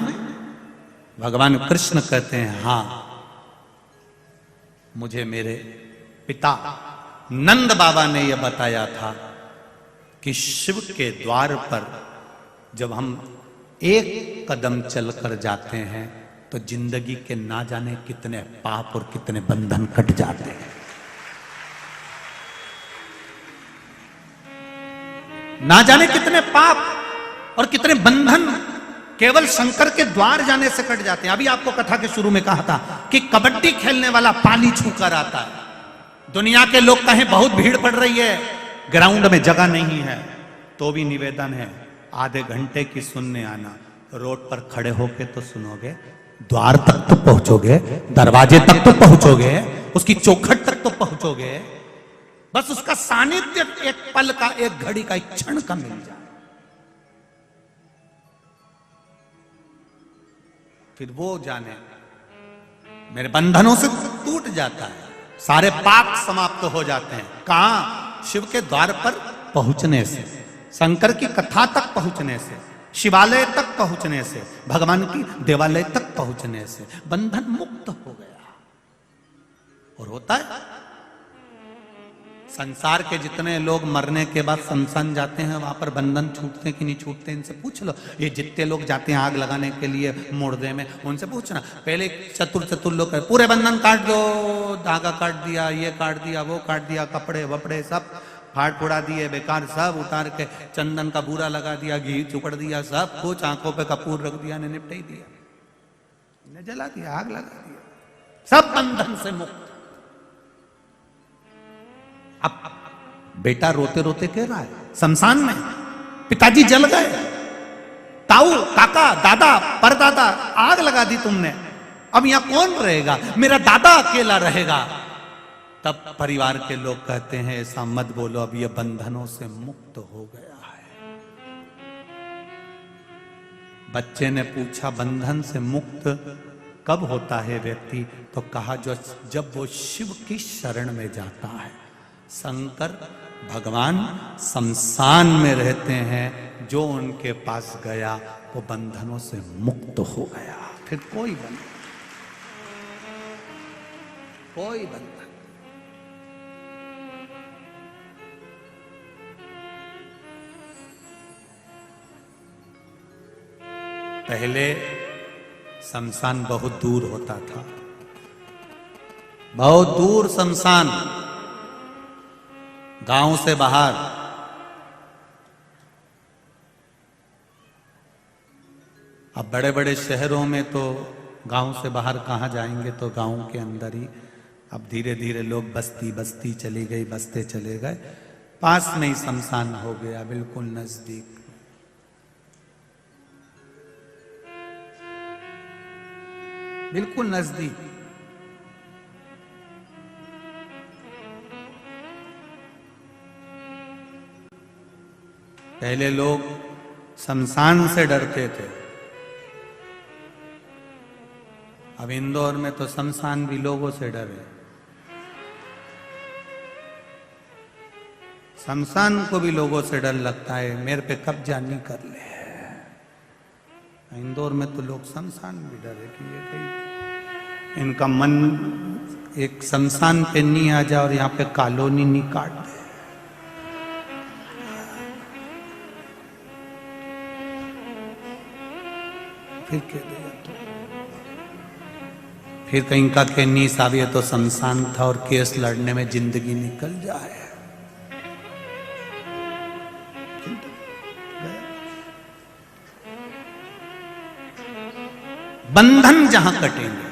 भगवान कृष्ण कहते हैं, हां, मुझे मेरे पिता नंद बाबा ने यह बताया था कि शिव के द्वार पर जब हम एक कदम चलकर जाते हैं तो जिंदगी के ना जाने कितने पाप और कितने बंधन कट जाते हैं। ना जाने कितने पाप और कितने बंधन केवल शंकर के द्वार जाने से कट जाते हैं। अभी आपको कथा के शुरू में कहा था कि कबड्डी खेलने वाला पाली छूकर आता है। दुनिया के लोग कहें बहुत भीड़ पड़ रही है, ग्राउंड में जगह नहीं है, तो भी निवेदन है आधे घंटे की सुनने आना। रोड पर खड़े होके तो सुनोगे, द्वार तक तो पहुंचोगे, दरवाजे तक तो पहुंचोगे, उसकी चौखट तक तो पहुंचोगे, बस उसका सानिध्य एक पल का, एक घड़ी का, एक क्षण का मिल जाए, फिर वो जाने मेरे बंधनों से टूट जाता है, सारे पाप समाप्त हो जाते हैं। कहां? शिव के द्वार पर पहुंचने से, शंकर की कथा तक पहुंचने से, शिवालय तक पहुंचने से, भगवान की देवालय तक पहुंचने से बंधन मुक्त हो गया। और होता है, संसार के जितने लोग मरने के बाद शमशान जाते हैं वहां पर बंधन छूटते कि नहीं छूटते, इनसे पूछ लो। ये जितने लोग जाते हैं आग लगाने के लिए मुर्दे में, उनसे पूछना। पहले चतुर लोग पूरे बंधन काट दो, धागा काट दिया, ये काट दिया, वो काट दिया, कपड़े वपड़े सब फाड़ फुड़ा दिए, बेकार सब उतार के चंदन का बूरा लगा दिया, घी चुपड़ दिया, सब कुछ आंखों पे कपूर रख दिया, ने निपटा ही दिया, ने जला दिया, आग लगा दिया, सब बंधन से मुक्त। अब बेटा रोते रोते कह रहा है शमशान में पिताजी जल गए, ताऊ, काका, दादा, परदादा आग लगा दी तुमने, अब यहां कौन रहेगा? मेरा दादा अकेला रहेगा। तब परिवार के लोग कहते हैं ऐसा मत बोलो, अब यह बंधनों से मुक्त हो गया है। बच्चे ने पूछा बंधन से मुक्त कब होता है व्यक्ति? तो कहा जब वो शिव की शरण में जाता है। शंकर भगवान शमशान में रहते हैं, जो उनके पास गया वो बंधनों से मुक्त हो गया, फिर कोई बंधन, कोई बंधन। पहले शमशान बहुत दूर होता था, बहुत दूर शमशान, गांव से बाहर। अब बड़े बड़े शहरों में तो गांव से बाहर कहां जाएंगे, तो गांव के अंदर ही। अब धीरे धीरे लोग बस्ती बस्ती चली गई, बसते चले गए, पास में ही शमशान हो गया, बिल्कुल नजदीक। बिल्कुल नजदीक। पहले लोग शमशान से डरते थे, अब इंदौर में तो शमशान भी लोगों से डरे। शमशान को भी लोगों से डर लगता है, मेरे पे कब्जा नहीं कर ले। इंदौर में तो लोग शमशान भी डरे कि ये कहीं इनका मन एक शमशान पे नहीं आ जाए और यहाँ पे कॉलोनी नहीं काट दे। फिर कह दिया तो फिर कहीं का कहनी साहब ये तो शमशान था और केस लड़ने में जिंदगी निकल जाए। बंधन जहां कटेंगे।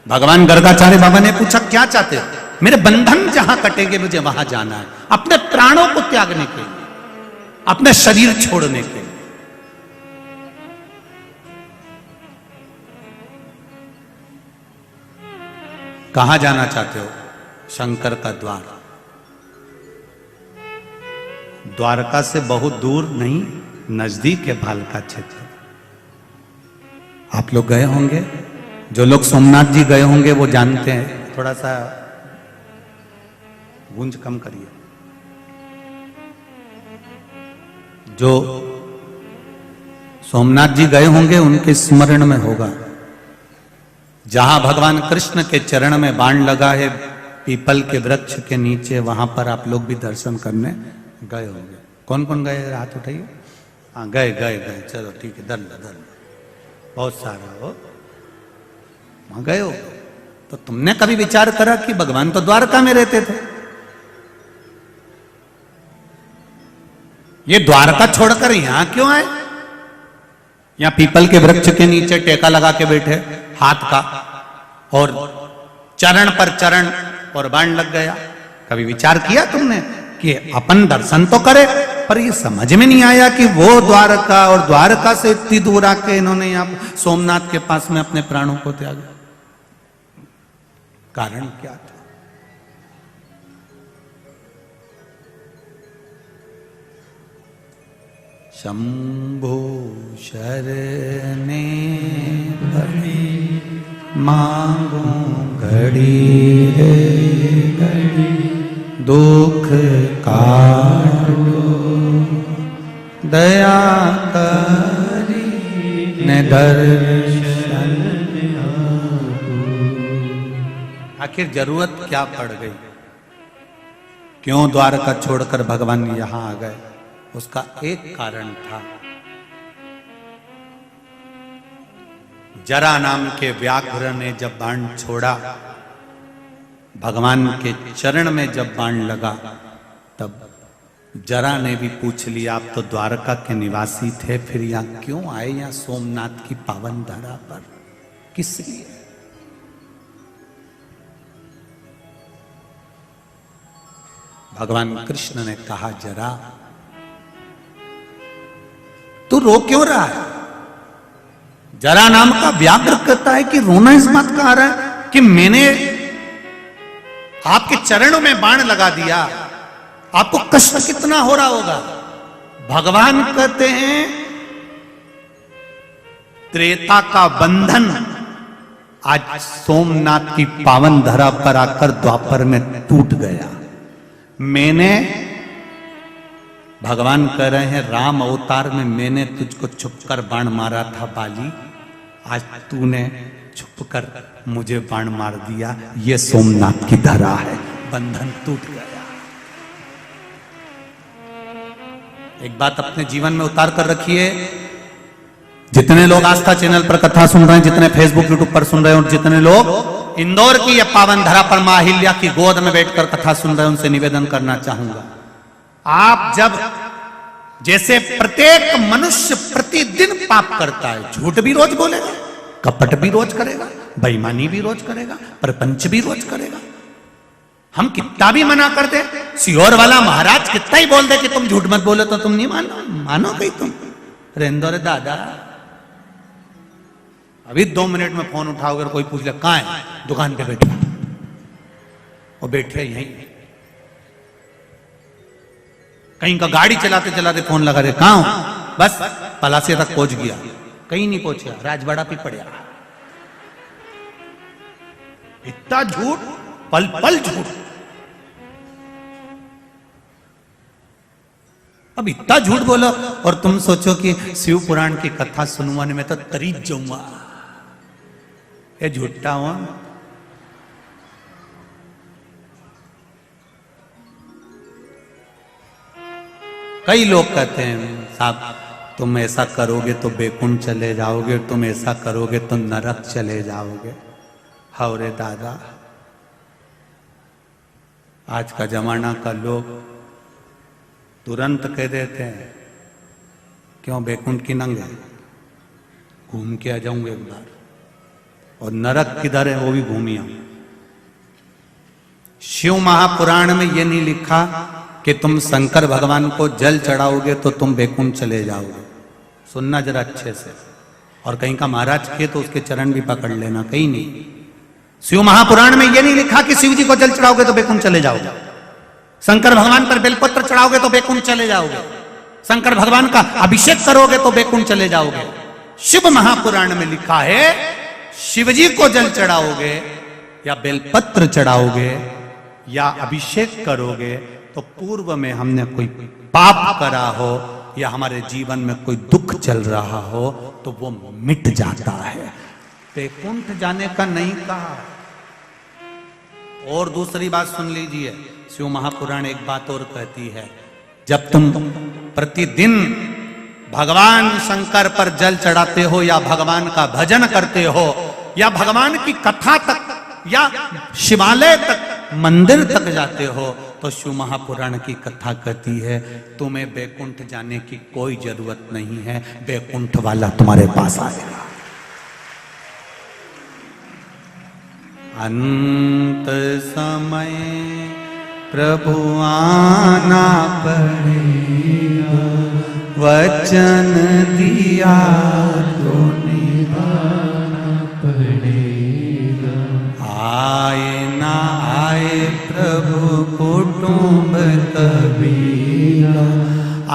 भगवान गर्गाचार्य बाबा ने पूछा क्या चाहते हो? मेरे बंधन जहां कटेंगे मुझे वहां जाना है, अपने प्राणों को त्यागने के लिए, अपने शरीर छोड़ने के लिए। कहां जाना चाहते हो? शंकर का द्वार। द्वारका से बहुत दूर नहीं, नजदीक है भालका क्षेत्र। आप लोग गए होंगे, जो लोग सोमनाथ जी गए होंगे वो जानते हैं। थोड़ा सा गूंज कम करिए। जो सोमनाथ जी गए होंगे उनके स्मरण में होगा, जहां भगवान कृष्ण के चरण में बाण लगा है पीपल के वृक्ष के नीचे, वहां पर आप लोग भी दर्शन करने गए होंगे। कौन कौन गए? हाथ उठाइए। हाँ, गए गए गए, चलो ठीक है, दल बहुत सारा हो, वहां गए हो। तो तुमने कभी विचार करा कि भगवान तो द्वारका में रहते थे, ये द्वारका छोड़कर यहां क्यों आए? यहां पीपल के वृक्ष के नीचे टेका लगा के बैठे हाथ का, और चरण पर चरण और बाण लग गया। कभी विचार किया तुमने कि अपन दर्शन तो करे? पर ये समझ में नहीं आया कि वो द्वारका, और द्वारका से इतनी दूर आके इन्होंने यहां सोमनाथ के पास में अपने प्राणों को त्यागा। कारण क्या था? शंभो शरणे पड़े मांगो घड़ी रे घड़ी, दुख काटो दया करी ने दर्शन। आखिर जरूरत क्या पड़ गई? क्यों द्वारका छोड़कर भगवान यहां आ गए? उसका एक कारण था, जरा नाम के व्याघ्र ने जब बाण छोड़ा, भगवान के चरण में जब बाण लगा, तब जरा ने भी पूछ लिया, आप तो द्वारका के निवासी थे, फिर यहां क्यों आए? यहां सोमनाथ की पावन धरा पर किस लिए? भगवान कृष्ण ने कहा, जरा तू रो क्यों रहा है? जरा नाम का व्याघ्र कहता है कि रोना इस बात का आ रहा है कि मैंने आपके चरणों में बाण लगा दिया, आपको कष्ट कितना हो रहा होगा। भगवान कहते हैं त्रेता का बंधन आज सोमनाथ की पावन धरा पर आकर द्वापर में टूट गया। मैंने, भगवान कह रहे हैं, राम अवतार में मैंने तुझको छुपकर बाण मारा था बाली, आज तूने छुपकर मुझे बाण मार दिया। ये सोमनाथ की धरा है, बंधन टूट गया। एक बात अपने जीवन में उतार कर रखिए, जितने लोग आस्था चैनल पर कथा सुन रहे हैं, जितने फेसबुक यूट्यूब पर सुन रहे हैं, और जितने लोग इंदौर की यह पावन धरा पर मां अहिल्या की गोद में बैठकर कथा सुन रहे हैं, उनसे निवेदन करना चाहूंगा, आप जब, जैसे प्रत्येक मनुष्य प्रतिदिन पाप करता है, झूठ भी रोज बोलेगा, कपट भी रोज करेगा, बेईमानी भी रोज करेगा, प्रपंच भी रोज करेगा। हम कितना भी मना कर दे, सियोर वाला महाराज कितना ही बोल दे कि तुम झूठ मत बोलो, तो तुम नहीं मानो कहीं तुम रेंदो रे दादा। अभी 2 मिनट में फोन उठाओगे, कोई पूछ ले कहां है, दुकान पे बैठा, और बैठे यहीं, कहीं का गाड़ी चलाते चलाते फोन लगा रहे, कहां हो? बस पलासिया तक पहुंच गया, कहीं नहीं पहुंचा, राजवाड़ा पे पड़ा। इतना झूठ, पल पल झूठ। अब इतना झूठ बोलो और तुम सोचो कि शिव पुराण की कथा सुनवाने में तो तरीज जाऊंगा, ये झूठा हुआ। कई लोग कहते हैं साहब तुम ऐसा करोगे तो बैकुंठ चले जाओगे, तुम ऐसा करोगे तो नरक चले जाओगे। हौरे दादा, आज का जमाना का लोग तुरंत कह देते हैं क्यों बैकुंठ की नंगे, घूम के आ जाऊंगे एक बार, और नरक किधर है वो भी घूमी आऊं। शिव महापुराण में ये नहीं लिखा कि तुम शंकर भगवान को जल चढ़ाओगे तो तुम बैकुंठ चले जाओगे। सुनना जरा अच्छे से। और कहीं का महाराज के तो उसके चरण भी पकड़ लेना, कहीं नहीं। शिव महापुराण में यह नहीं लिखा कि शिव जी को जल चढ़ाओगे तो बैकुंठ चले जाओगे, शंकर भगवान पर बेलपत्र चढ़ाओगे तो बैकुंठ चले जाओगे, शंकर भगवान का अभिषेक करोगे तो बैकुंठ चले जाओगे। शिव महापुराण में लिखा है शिव जी को जल चढ़ाओगे या बेलपत्र चढ़ाओगे या अभिषेक करोगे तो पूर्व में हमने कोई पाप करा हो या हमारे जीवन में कोई दुख चल रहा हो तो वो मिट जाता है। बैकुंठ जाने का नहीं कहा। और दूसरी बात सुन लीजिए, शिव महापुराण एक बात और कहती है, जब तुम प्रतिदिन भगवान शंकर पर जल चढ़ाते हो या भगवान का भजन करते हो या भगवान की कथा तक या शिवालय तक मंदिर तक जाते हो तो शिव महापुराण की कथा कहती है तुम्हें बैकुंठ जाने की कोई जरूरत नहीं है, बैकुंठ वाला तुम्हारे पास आएगा। अंत समय प्रभु आना पड़ेगा, वचन दिया तो निभाना पड़ेगा। आए ना आए प्रभु कुटुंब कबीरा,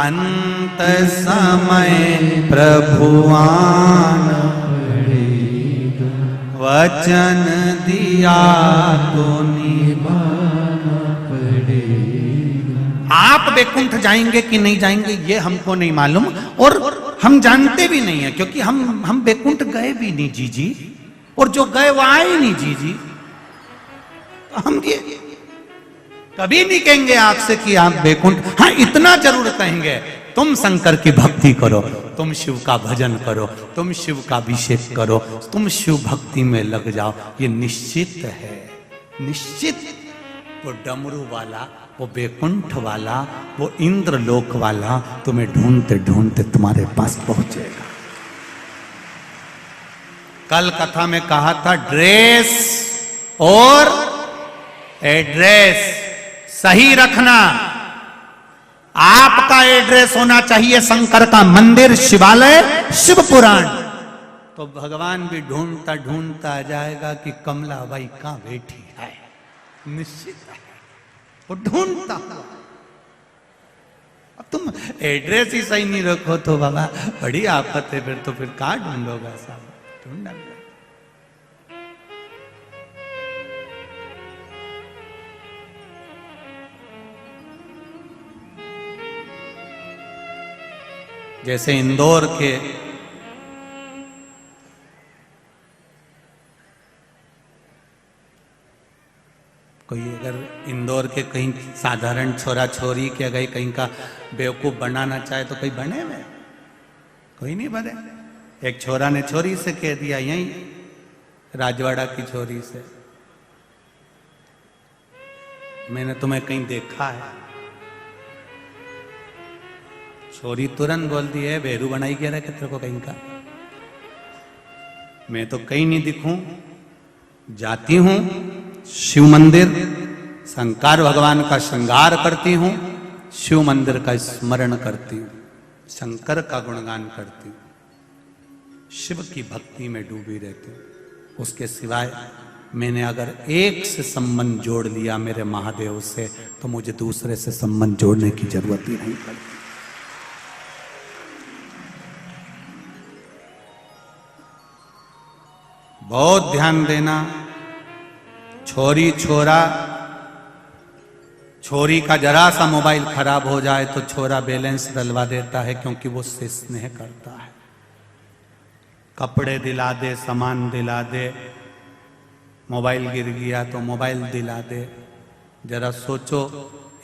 अंत समय प्रभु आना पड़ेगा, वचन दिया तो निभाना पड़ेगा। आप बैकुंठ जाएंगे कि नहीं जाएंगे ये हमको नहीं मालूम और हम जानते भी नहीं है, क्योंकि हम बैकुंठ गए भी नहीं जी, और जो गए वो आए नहीं जी। तो हम ये कभी नहीं कहेंगे आपसे कि आप बैकुंठ, हाँ इतना जरूर कहेंगे तुम शंकर की भक्ति करो, तुम शिव का भजन करो, तुम शिव का अभिषेक करो, तुम शिव भक्ति में लग जाओ। ये निश्चित है, निश्चित। वो डमरू वाला, वो बैकुंठ वाला, वो इंद्रलोक वाला तुम्हें ढूंढते ढूंढते तुम्हारे पास पहुंचेगा। कल कथा में कहा था ड्रेस और एड्रेस सही रखना। आपका एड्रेस होना चाहिए शंकर का मंदिर, शिवालय, शिव पुराण। तो भगवान भी ढूंढता ढूंढता आ जाएगा कि कमला बाई कहां बैठी है। निश्चित है वो ढूंढता हुआ। अब तुम एड्रेस ही सही नहीं रखो तो बाबा बड़ी आफत है। फिर कहां ढूंढोगा साहब, ढूंढना। जैसे इंदौर के कोई अगर इंदौर के कहीं साधारण छोरा छोरी के अगर कहीं का बेवकूफ बनाना चाहे तो कोई बने में, कोई नहीं बने। एक छोरा ने छोरी से कह दिया, यहीं राजवाड़ा की छोरी से, मैंने तुम्हें कहीं देखा है। छोरी तुरंत बोल दी है बेरू बनाई क्या रहे तेरे को कहीं का। मैं तो कहीं नहीं दिखूं, जाती हूं शिव मंदिर, शंकर भगवान का श्रृंगार करती हूं, शिव मंदिर का स्मरण करती हूं, शंकर का गुणगान करती हूं, शिव की भक्ति में डूबी रहती हूं। उसके सिवाय मैंने अगर एक से संबंध जोड़ लिया मेरे महादेव से तो मुझे दूसरे से संबंध जोड़ने की जरूरत ही नहीं पड़ती। बहुत ध्यान देना। छोरी छोरा, छोरी का जरा सा मोबाइल खराब हो जाए तो छोरा बैलेंस डलवा देता है, क्योंकि वो उससे स्नेह करता है। कपड़े दिला दे, सामान दिला दे, मोबाइल गिर गया तो मोबाइल दिला दे। जरा सोचो,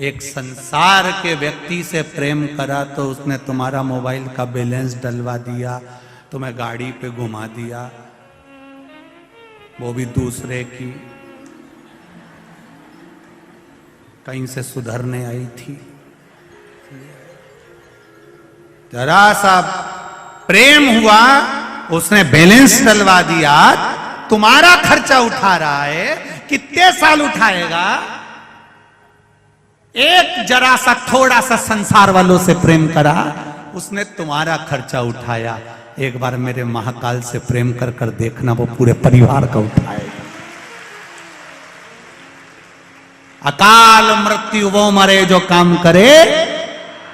एक संसार के व्यक्ति से प्रेम करा तो उसने तुम्हारा मोबाइल का बैलेंस डलवा दिया, तुम्हें गाड़ी पे घुमा दिया, वो भी दूसरे की, कहीं से सुधरने आई थी। जरा सा प्रेम हुआ, उसने बैलेंस डलवा दिया, तुम्हारा खर्चा उठा रहा है। कितने साल उठाएगा? एक जरा सा थोड़ा सा संसार वालों से प्रेम करा, उसने तुम्हारा खर्चा उठाया। एक बार मेरे महाकाल से प्रेम कर कर देखना, वो पूरे परिवार का उठाएगा। अकाल मृत्यु वो मरे जो काम करे,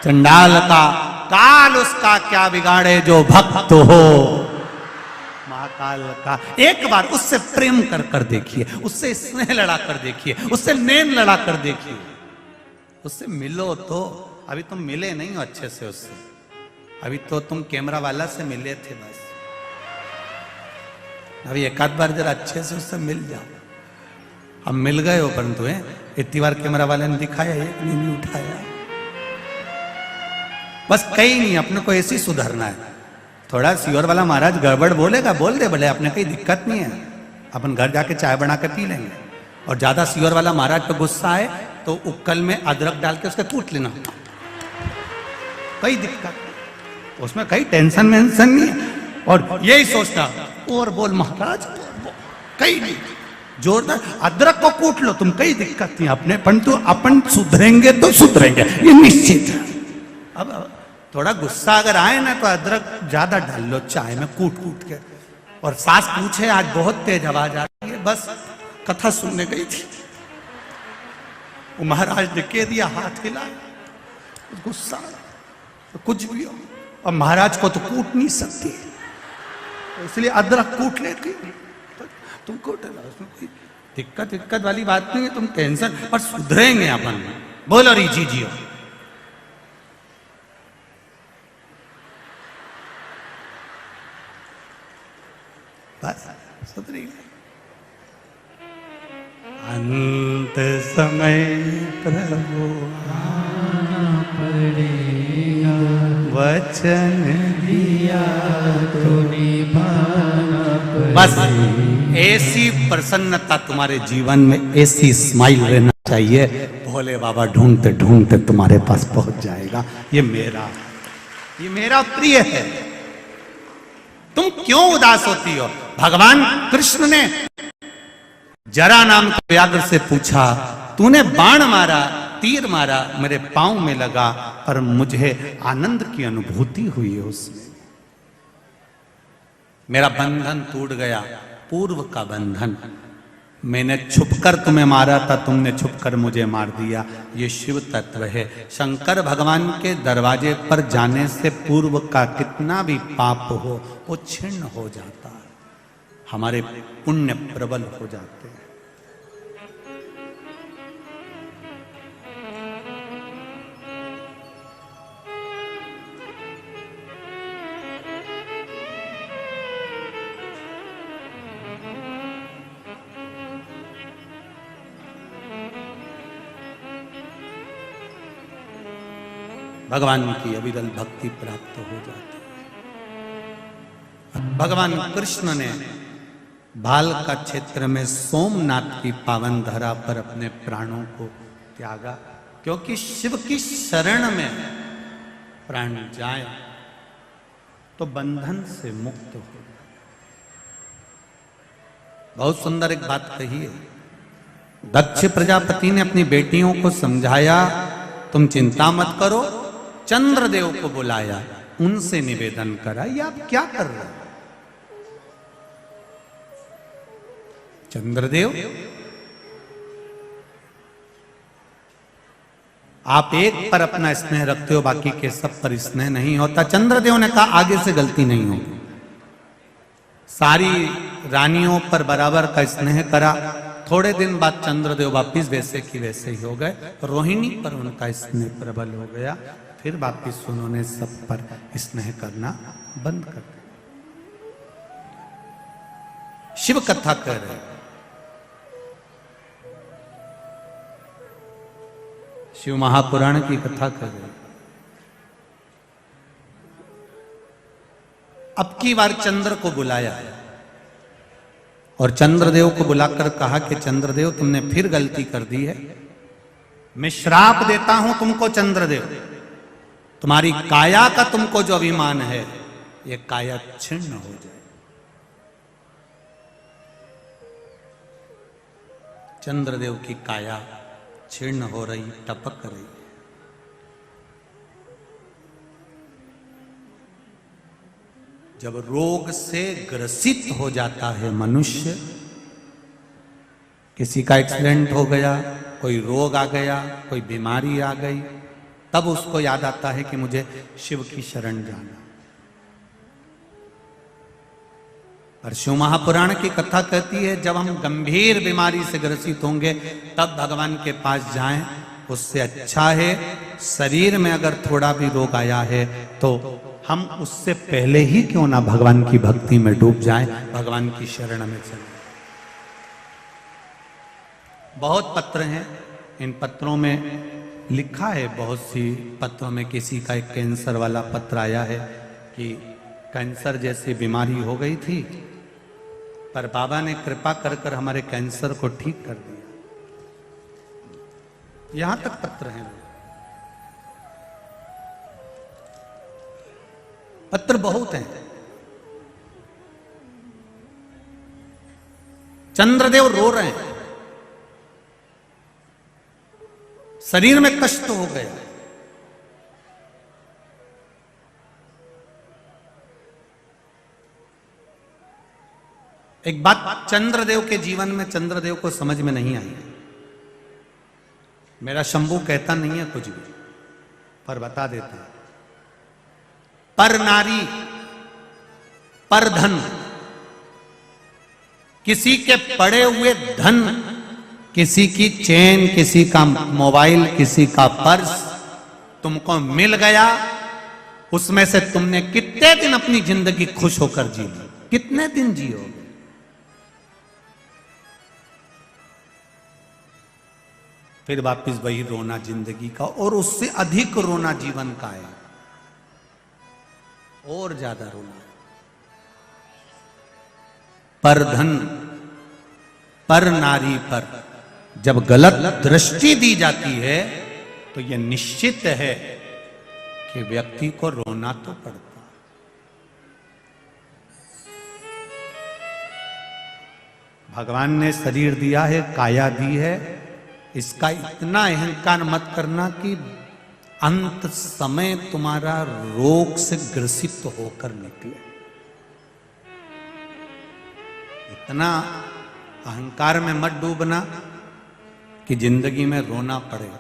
चंडाल का काल उसका क्या बिगाड़े जो भक्त हो। महाकाल का एक बार उससे प्रेम कर कर देखिए, उससे स्नेह लड़ा कर देखिए, उससे नेम लड़ा कर देखिए, उससे मिलो तो। अभी तुम मिले नहीं हो अच्छे से उससे, अभी तो तुम कैमरा वाला से मिले थे बस। अभी एक आध बार जरा अच्छे से उससे मिल जाओ। अब मिल गए हो, परंतु इतनी बार कैमरा वाले ने दिखाया, एक नहीं उठाया। बस कहीं नहीं, अपने को ऐसे ही सुधरना है। थोड़ा सीवर वाला महाराज गड़बड़ बोलेगा, बोल दे बोले, अपने कोई दिक्कत नहीं है, अपन घर जाके चाय बना के पी लेंगे। और ज्यादा सीवर वाला महाराज पे गुस्सा आए तो उक्कल में अदरक डाल के उसका कूट लेना, कोई दिक्कत नहीं, उसमें कहीं टेंशन वेंशन नहीं है। और यही सोचना और बोल महाराज, कहीं नहीं, जोरदार अदरक को कूट लो तुम, कई दिक्कत नहीं अपने, परंतु अपन सुधरेंगे तो सुधरेंगे, ये निश्चित है। अब थोड़ा गुस्सा अगर आए ना तो अदरक ज्यादा डाल लो चाय में कूट कूट के। और सास पूछे आज बहुत तेज आवाज आ रही है, बस कथा सुनने गई थी, वो महाराज ने कह दिया, हाथ हिला, गुस्सा तो कुछ भी हो। और महाराज को तो कूट नहीं सकती, तो इसलिए अदरक कूट लेती, तुम कूट लो, उसमें कोई दिक्कत वाली बात नहीं है, तुम टेंशन, पर सुधरेंगे अपन। बोलो री जी जियो। बस सुधरेंगे। अंत समय प्रभु आना पड़ेगा, वचन दिया तो निभाना पड़ेगा। बस ऐसी प्रसन्नता तुम्हारे जीवन में, ऐसी स्माइल रहना चाहिए, भोले बाबा ढूंढते ढूंढते तुम्हारे पास पहुंच जाएगा। ये मेरा प्रिय है। तुम क्यों उदास होती हो? भगवान कृष्ण ने जरा नाम के व्याघ्र से पूछा, तूने बाण मारा, तीर मारा, मेरे पांव में लगा, पर मुझे आनंद की अनुभूति हुई है उसमें। मेरा बंधन टूट गया, पूर्व का बंधन। मैंने छुपकर तुम्हें मारा था, तुमने छुपकर मुझे मार दिया। ये शिव तत्व है। शंकर भगवान के दरवाजे पर जाने से पूर्व का कितना भी पाप हो वो छिन्न हो जाता है, हमारे पुण्य प्रबल हो जाते हैं। भगवान की अविरल भक्ति प्राप्त हो जाती है। भगवान कृष्ण ने भाल का क्षेत्र में सोमनाथ की पावन धरा पर अपने प्राणों को त्यागा, क्योंकि शिव की शरण में प्राण जाए तो बंधन से मुक्त हो। बहुत सुंदर एक बात कही है। दक्ष प्रजापति ने अपनी बेटियों को समझाया, तुम चिंता मत करो, चंद्रदेव को बुलाया, उनसे निवेदन करा। ये आप क्या कर रहे हो? चंद्रदेव, आप एक पर अपना स्नेह रखते हो, बाकी के सब पर स्नेह नहीं होता। चंद्रदेव ने कहा आगे से गलती नहीं होगी। सारी रानियों पर बराबर का स्नेह करा। थोड़े दिन बाद चंद्रदेव वापिस वैसे की वैसे ही हो गए। रोहिणी पर उनका स्नेह प्रबल हो गया। फिर वापिस उन्होंने सब पर स्नेह करना बंद कर दिया। शिव कथा कर रहे, शिव महापुराण की कथा कर रहे। अब की बार चंद्र को बुलाया और चंद्रदेव को बुलाकर कहा कि चंद्रदेव, तुमने फिर गलती कर दी है। मैं श्राप देता हूं तुमको चंद्रदेव, तुम्हारी काया का तुमको जो अभिमान है, ये काया छिन्न हो जाए। चंद्रदेव की काया क्षीण हो रही, टपक रही। जब रोग से ग्रसित हो जाता है मनुष्य, किसी का एक्सीडेंट हो गया, कोई रोग आ गया, कोई बीमारी आ गई, तब उसको याद आता है कि मुझे शिव की शरण जाना। और शिव महापुराण की कथा कहती है जब हम गंभीर बीमारी से ग्रसित होंगे तब भगवान के पास जाएं। उससे अच्छा है शरीर में अगर थोड़ा भी रोग आया है तो हम उससे पहले ही क्यों ना भगवान की भक्ति में डूब जाएं, भगवान की शरण में चलें। बहुत पत्र हैं, इन पत्रों में लिखा है, बहुत सी पत्रों में किसी का एक कैंसर वाला पत्र आया है कि कैंसर जैसी बीमारी हो गई थी, पर बाबा ने कृपा कर कर हमारे कैंसर को ठीक कर दिया। यहां तक पत्र हैं, पत्र बहुत हैं। चंद्रदेव रो रहे हैं, शरीर में कष्ट हो गया। एक बात चंद्रदेव के जीवन में चंद्रदेव को समझ में नहीं आई। मेरा शंभू कहता नहीं है कुछ भी, पर बता देता है। पर नारी, पर धन, किसी के पड़े हुए धन, किसी की चेन, किसी का मोबाइल, किसी का पर्स तुमको मिल गया, उसमें से तुमने कितने दिन अपनी जिंदगी खुश होकर जी ली, कितने दिन जियोगे? फिर वापिस वही रोना जिंदगी का, और उससे अधिक रोना जीवन का है, और ज्यादा रोना है। पर धन, पर नारी पर जब गलत दृष्टि दी जाती है तो यह निश्चित है कि व्यक्ति को रोना तो पड़ता है। भगवान ने शरीर दिया है, काया दी है, इसका इतना अहंकार मत करना कि अंत समय तुम्हारा रोग से ग्रसित होकर निकले। इतना अहंकार में मत डूबना कि जिंदगी में रोना पड़े।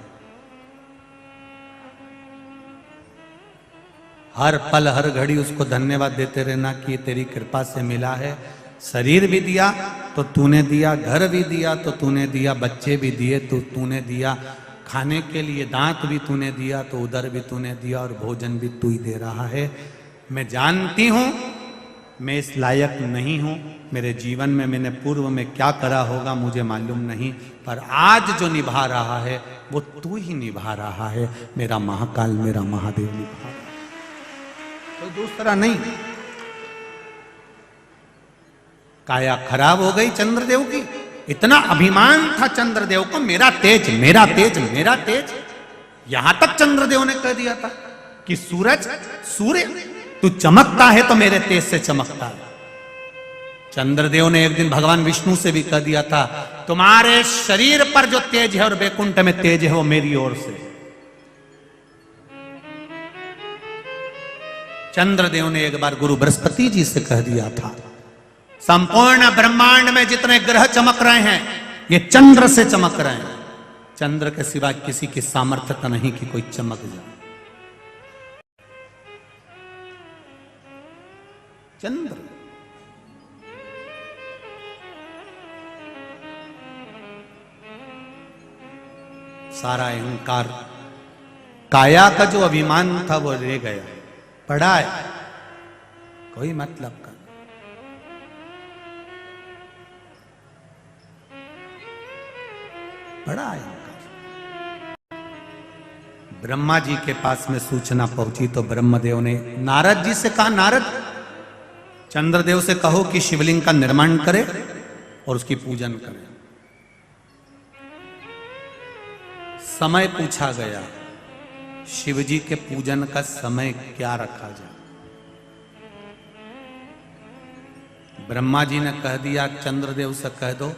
हर पल हर घड़ी उसको धन्यवाद देते रहना कि तेरी कृपा से मिला है। शरीर भी दिया तो तूने दिया, घर भी दिया तो तूने दिया, बच्चे भी दिए तो तूने दिया, खाने के लिए दांत भी तूने दिया तो उधर भी तूने दिया, और भोजन भी तू ही दे रहा है। मैं जानती हूं मैं इस लायक नहीं हूं, मेरे जीवन में मैंने पूर्व में क्या करा होगा मुझे मालूम नहीं, पर आज जो निभा रहा है वो तू ही निभा रहा है। मेरा महाकाल, मेरा महादेव निभा रहा है, कोई दूसरा नहीं। काया खराब हो गई चंद्रदेव की, इतना अभिमान था चंद्रदेव को, मेरा तेज, मेरा तेज, मेरा तेज। यहां तक चंद्रदेव ने कह दिया था कि सूरज, सूर्य तू चमकता है तो मेरे तेज से चमकता है। चंद्रदेव ने एक दिन भगवान विष्णु से भी कह दिया था तुम्हारे शरीर पर जो तेज है और वैकुंठ में तेज है वो मेरी ओर से। चंद्रदेव ने एक बार गुरु बृहस्पति जी से कह दिया था संपूर्ण ब्रह्मांड में जितने ग्रह चमक रहे हैं ये चंद्र से चमक रहे हैं, चंद्र के सिवा किसी की सामर्थ्यता नहीं कि कोई चमक जाए। चंद्र सारा अहंकार, काया का जो अभिमान था वो रह गया, पड़ा है, कोई मतलब का। बड़ा अहंकार। ब्रह्मा जी के पास में सूचना पहुंची तो ब्रह्मदेव ने नारद जी से कहा, नारद चंद्रदेव से कहो कि शिवलिंग का निर्माण करे और उसकी पूजन करे। समय पूछा गया, शिवजी के पूजन का समय क्या रखा जाए? ब्रह्मा जी ने कह दिया चंद्रदेव से कह दो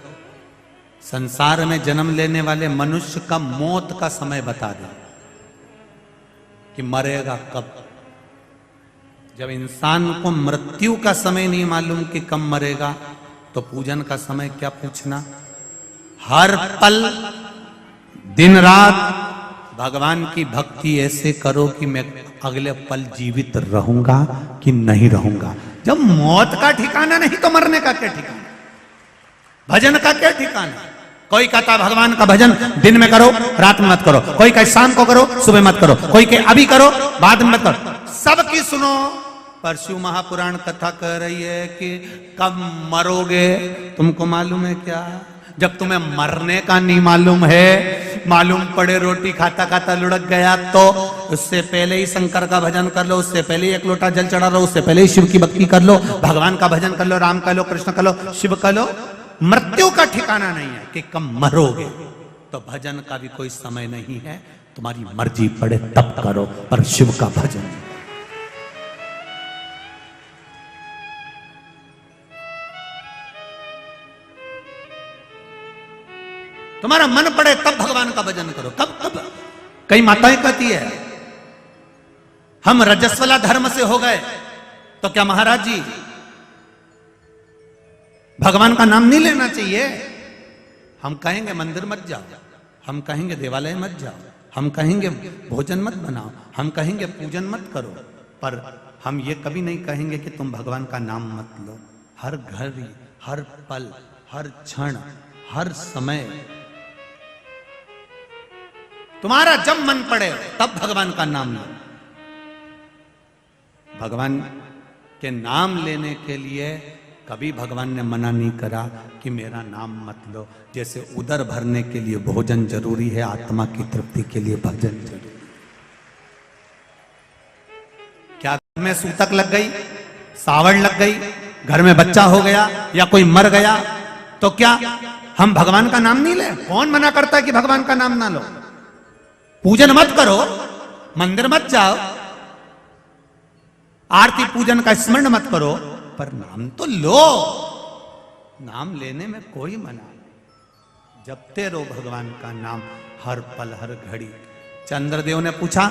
संसार में जन्म लेने वाले मनुष्य का मौत का समय बता दे कि मरेगा कब। जब इंसान को मृत्यु का समय नहीं मालूम कि कब मरेगा, तो पूजन का समय क्या पूछना। हर पल दिन रात भगवान की भक्ति ऐसे करो कि मैं अगले पल जीवित रहूंगा कि नहीं रहूंगा। जब मौत का ठिकाना नहीं तो मरने का क्या ठिकाना, भजन का क्या ठिकाना। कोई कहता भगवान का भजन दिन में करो रात में मत करो, कोई कहे शाम को करो सुबह मत करो, कोई कहे अभी करो बाद में मत करो। सबकी सुनो। पर शिव महापुराण कथा कह रही है कि कब मरोगे तुमको मालूम है क्या। जब तुम्हें मरने का नहीं मालूम है, मालूम पड़े रोटी खाता खाता लुढ़क गया, तो उससे पहले ही शंकर का भजन कर लो, उससे पहले ही एक लोटा जल चढ़ा लो, उससे पहले ही शिव की भक्ति कर लो, भगवान का भजन कर लो, राम कर लो, कृष्ण कर लो, शिव कर लो। मृत्यु का ठिकाना नहीं है कि कब मरोगे, तो भजन का भी कोई समय नहीं है। तुम्हारी मर्जी पड़े तब करो, पर शिव का भजन। तुम्हारा मन पड़े तब भगवान का भजन करो। कब कब कई माताएं कहती है हम रजस्वला धर्म से हो गए, तो क्या महाराज जी भगवान का नाम नहीं लेना चाहिए। हम कहेंगे मंदिर मत जाओ, हम कहेंगे देवालय मत जाओ, हम कहेंगे भोजन मत बनाओ, हम कहेंगे पूजन मत करो, पर हम ये कभी नहीं कहेंगे कि तुम भगवान का नाम मत लो। हर घड़ी, हर पल, हर क्षण, हर समय तुम्हारा जब मन पड़े तब भगवान का नाम लो। भगवान के नाम लेने के लिए कभी भगवान ने मना नहीं करा कि मेरा नाम मत लो। जैसे उदर भरने के लिए भोजन जरूरी है, आत्मा की तृप्ति के लिए भजन जरूरी। क्या घर में सूतक लग गई, सावड़ लग गई, घर में बच्चा हो गया या कोई मर गया, तो क्या हम भगवान का नाम नहीं ले? कौन मना करता है कि भगवान का नाम ना लो। पूजन मत करो, मंदिर मत जाओ, आरती पूजन का स्मरण मत करो, पर नाम तो लो। नाम लेने में कोई मना नहीं। जपते रहो भगवान का नाम हर पल हर घड़ी। चंद्रदेव ने पूछा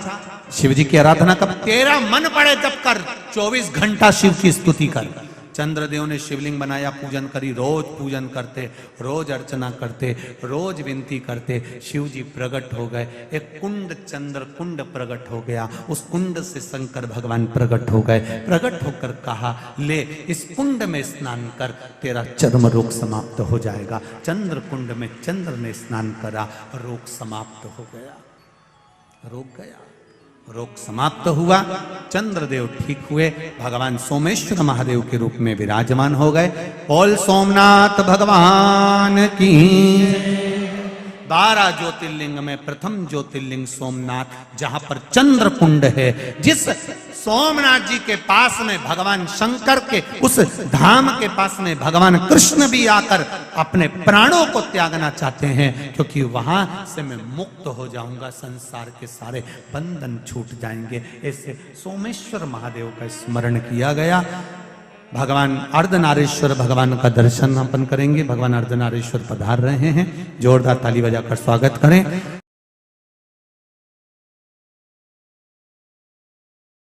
शिव जी की आराधना कब? तेरा मन पड़े जब कर, 24 घंटा शिव की स्तुति कर। चंद्रदेव ने शिवलिंग बनाया, पूजन करी, रोज पूजन करते, रोज अर्चना करते, रोज विनती करते। शिव जी प्रकट हो गए, एक कुंड चंद्र कुंड प्रकट हो गया, उस कुंड से शंकर भगवान प्रकट हो गए। प्रकट होकर कहा ले इस कुंड में स्नान कर, तेरा चर्म रोग समाप्त हो जाएगा। चंद्र कुंड में चंद्र ने स्नान करा, रोग समाप्त हो गया। रोग गया, रोग समाप्त हुआ, चंद्रदेव ठीक हुए, भगवान सोमेश्वर महादेव के रूप में विराजमान हो गए। बोल सोमनाथ भगवान की। 12 ज्योतिर्लिंग में प्रथम ज्योतिर्लिंग सोमनाथ, जहां पर चंद्र कुंड है। जिस सोमनाथ जी के पास में भगवान शंकर के उस धाम के पास में भगवान कृष्ण भी आकर अपने प्राणों को त्यागना चाहते हैं, क्योंकि वहां से मैं मुक्त हो जाऊंगा, संसार के सारे बंधन छूट जाएंगे। ऐसे सोमेश्वर महादेव का स्मरण किया गया। भगवान अर्धनारीश्वर भगवान का दर्शन अपन करेंगे। भगवान अर्धनारीश्वर पधार रहे हैं, जोरदार ताली बजाकर स्वागत करें।